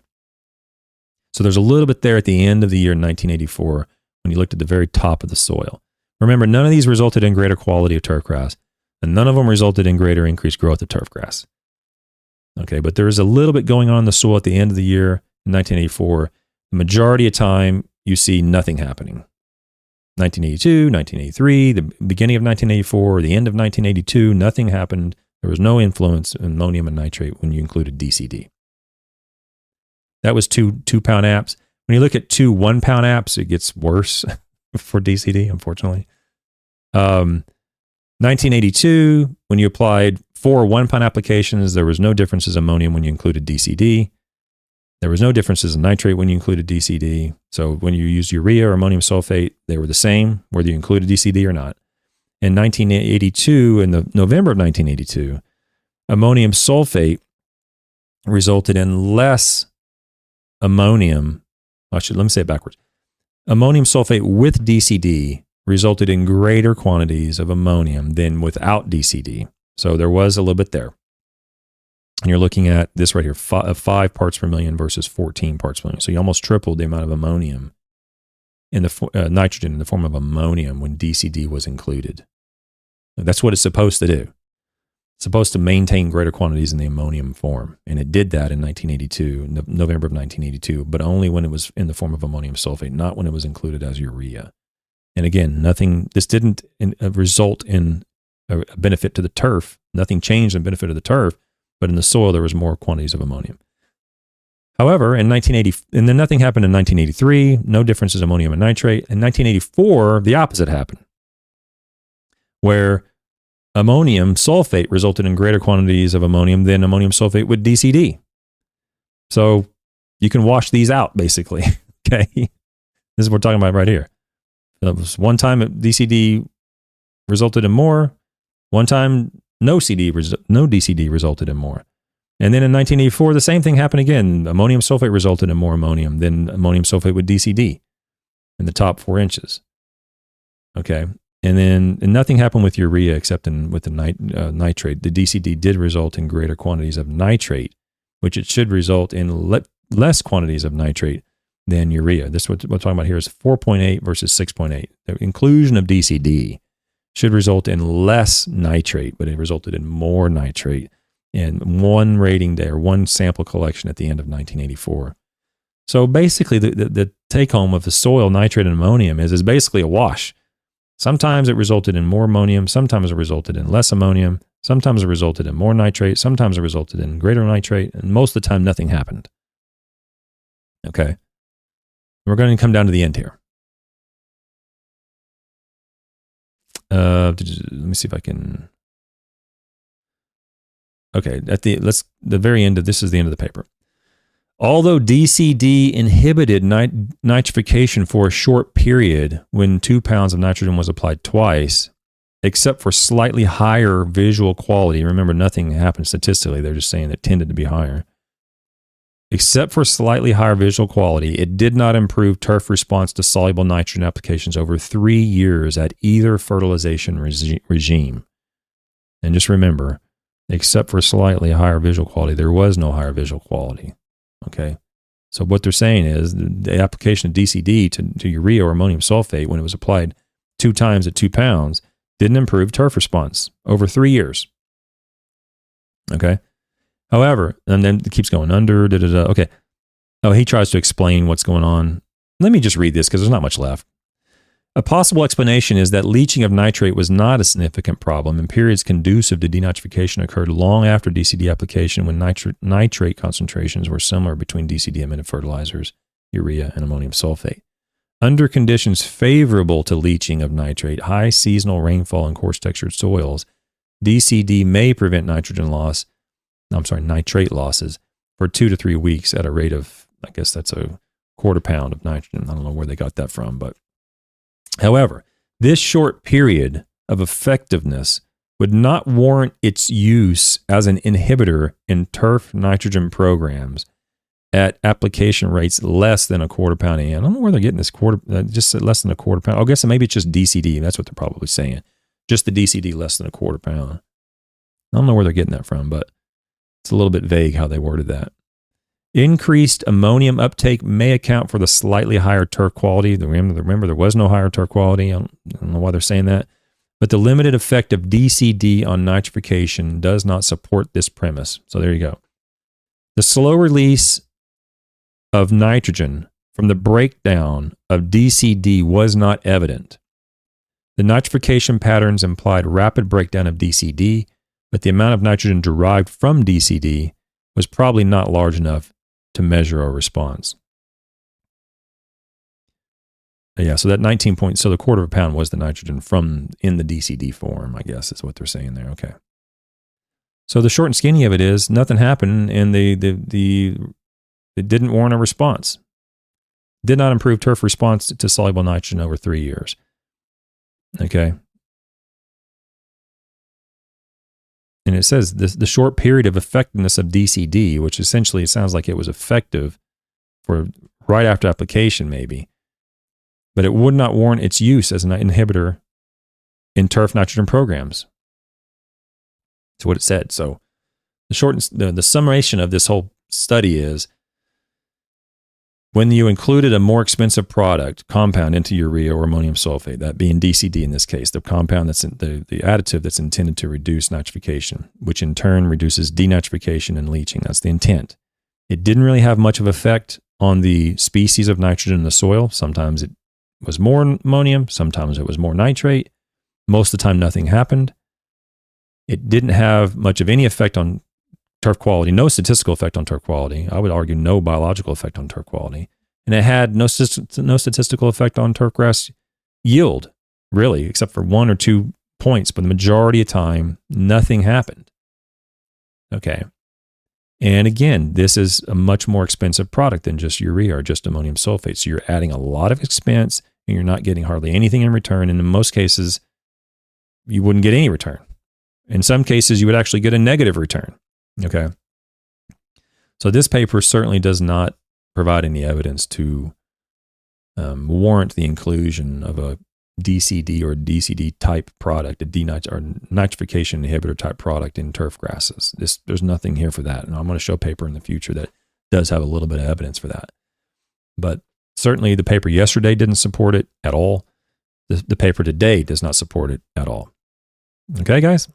So there's a little bit there at the end of the year in 1984 when you looked at the very top of the soil. Remember, none of these resulted in greater quality of turfgrass, and none of them resulted in greater increased growth of turfgrass. Okay, but there is a little bit going on in the soil at the end of the year in 1984. The majority of time, you see nothing happening. 1982, 1983, the beginning of 1984, the end of 1982, nothing happened. There was no influence in ammonium and nitrate when you included DCD. That was 2 pound apps. When you look at 2 1 pound apps, it gets worse for DCD, unfortunately. 1982, when you applied 4 1 pound applications, there was no differences in ammonium when you included DCD. There was no differences in nitrate when you included DCD. So when you used urea or ammonium sulfate, they were the same, whether you included DCD or not. In 1982, in the November of 1982, ammonium sulfate resulted in less ammonium. Let me say it backwards. Ammonium sulfate with DCD resulted in greater quantities of ammonium than without DCD. So there was a little bit there. And you're looking at this right here, 5 parts per million versus 14 parts per million. So you almost tripled the amount of ammonium in the nitrogen in the form of ammonium when DCD was included. That's what it's supposed to do. It's supposed to maintain greater quantities in the ammonium form. And it did that in 1982, November of 1982, but only when it was in the form of ammonium sulfate, not when it was included as urea. And again, this didn't result in a benefit to the turf. Nothing changed in benefit of the turf, but in the soil, there was more quantities of ammonium. However, in 1980, and then nothing happened in 1983, no differences in ammonium and nitrate. In 1984, the opposite happened, where ammonium sulfate resulted in greater quantities of ammonium than ammonium sulfate with DCD. So you can wash these out, basically. Okay. This is what we're talking about right here. That was one time DCD resulted in more. One time no DCD resulted in more. And then in 1984, the same thing happened again. Ammonium sulfate resulted in more ammonium than ammonium sulfate with DCD in the top 4 inches. Okay. And nothing happened with urea except with the nitrate. The DCD did result in greater quantities of nitrate, which it should result in less quantities of nitrate than urea. This what we're talking about here is 4.8 versus 6.8. The inclusion of DCD should result in less nitrate, but it resulted in more nitrate in one rating day or one sample collection at the end of 1984. So basically, the take home of the soil nitrate and ammonium is basically a wash. Sometimes it resulted in more ammonium, sometimes it resulted in less ammonium, sometimes it resulted in more nitrate, sometimes it resulted in greater nitrate, and most of the time nothing happened. Okay. We're going to come down to the end here. Let me see if I can. Okay, the very end of this is the end of the paper. Although DCD inhibited nitrification for a short period when 2 pounds of nitrogen was applied twice, except for slightly higher visual quality. Remember, nothing happened statistically. They're just saying it tended to be higher. Except for slightly higher visual quality, it did not improve turf response to soluble nitrogen applications over 3 years at either fertilization regime. And just remember, except for slightly higher visual quality, there was no higher visual quality. Okay? So what they're saying is the application of DCD to urea or ammonium sulfate when it was applied 2 times at 2 pounds didn't improve turf response over 3 years. Okay? However, and then it keeps going under, okay. Oh, he tries to explain what's going on. Let me just read this because there's not much left. A possible explanation is that leaching of nitrate was not a significant problem, and periods conducive to denitrification occurred long after DCD application when nitrate concentrations were similar between DCD-emitted fertilizers, urea, and ammonium sulfate. Under conditions favorable to leaching of nitrate, high seasonal rainfall and coarse textured soils, DCD may prevent nitrate losses for 2 to 3 weeks at a rate of, I guess that's a quarter pound of nitrogen. I don't know where they got that from, but however, this short period of effectiveness would not warrant its use as an inhibitor in turf nitrogen programs at application rates less than a quarter pound a year. I don't know where they're getting this just less than a quarter pound. I guess maybe it's just DCD. That's what they're probably saying. Just the DCD less than a quarter pound. I don't know where they're getting that from, but it's a little bit vague how they worded that. Increased ammonium uptake may account for the slightly higher turf quality. Remember, there was no higher turf quality. I don't know why they're saying that. But the limited effect of DCD on nitrification does not support this premise. So there you go. The slow release of nitrogen from the breakdown of DCD was not evident. The nitrification patterns implied rapid breakdown of DCD, but the amount of nitrogen derived from DCD was probably not large enough to measure a response. Yeah, so that 19 points, so the quarter of a pound was the nitrogen in the DCD form, I guess is what they're saying there. Okay. So the short and skinny of it is nothing happened, and it didn't warrant a response. Did not improve turf response to soluble nitrogen over 3 years. Okay. And it says the short period of effectiveness of DCD, which essentially it sounds like it was effective for right after application maybe, but it would not warrant its use as an inhibitor in turf nitrogen programs. That's what it said. So the summation of this whole study is when you included a more expensive compound into urea or ammonium sulfate, that being DCD in this case, the compound that's the additive that's intended to reduce nitrification, which in turn reduces denitrification and leaching. That's the intent. It didn't really have much of effect on the species of nitrogen in the soil. Sometimes it was more ammonium, sometimes it was more nitrate. Most of the time, nothing happened. It didn't have much of any effect on turf quality, no statistical effect on turf quality. I would argue no biological effect on turf quality. And it had no statistical effect on turfgrass yield, really, except for 1 or 2 points. But the majority of time, nothing happened. Okay. And again, this is a much more expensive product than just urea or just ammonium sulfate. So you're adding a lot of expense and you're not getting hardly anything in return. And in most cases, you wouldn't get any return. In some cases, you would actually get a negative return. Okay. So this paper certainly does not provide any evidence to warrant the inclusion of a DCD or DCD type product, or nitrification inhibitor type product in turf grasses. There's nothing here for that. And I'm going to show a paper in the future that does have a little bit of evidence for that. But certainly the paper yesterday didn't support it at all. The paper today does not support it at all. Okay, guys?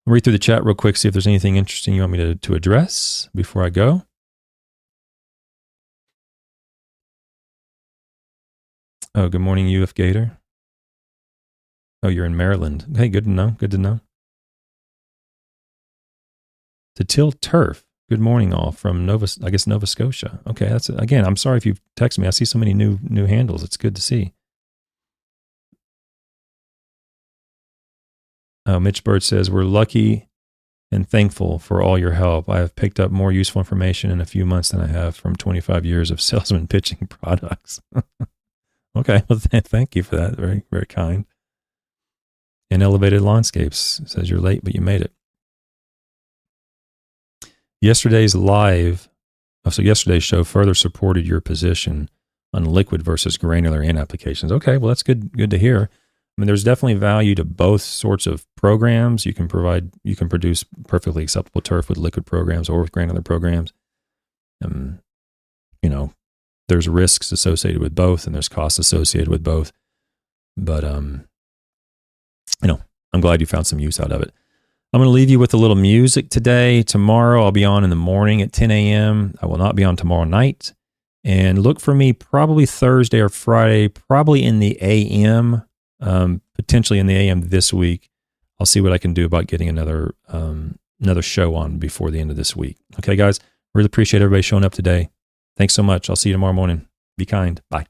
I'll read through the chat real quick, see if there's anything interesting you want me to address before I go. Oh, good morning, UF Gator. Oh, you're in Maryland. Hey, good to know. Good to know. To till turf. Good morning, all from Nova Scotia. Okay, that's it. Again, I'm sorry if you've texted me. I see so many new handles. It's good to see. Mitch Bird says, we're lucky and thankful for all your help. I have picked up more useful information in a few months than I have from 25 years of salesman pitching products. Okay, well, thank you for that. Very, very kind. And Elevated Lawnscapes says, you're late, but you made it. Yesterday's yesterday's show further supported your position on liquid versus granular N applications. Okay, well, that's good to hear. I mean, there's definitely value to both sorts of programs. You can produce perfectly acceptable turf with liquid programs or with granular programs. You know, there's risks associated with both and there's costs associated with both. But, you know, I'm glad you found some use out of it. I'm going to leave you with a little music today. Tomorrow I'll be on in the morning at 10 a.m. I will not be on tomorrow night. And look for me probably Thursday or Friday, probably in the AM, potentially in the AM this week. I'll see what I can do about getting another show on before the end of this week. Okay, guys, really appreciate everybody showing up today. Thanks so much. I'll see you tomorrow morning. Be kind. Bye.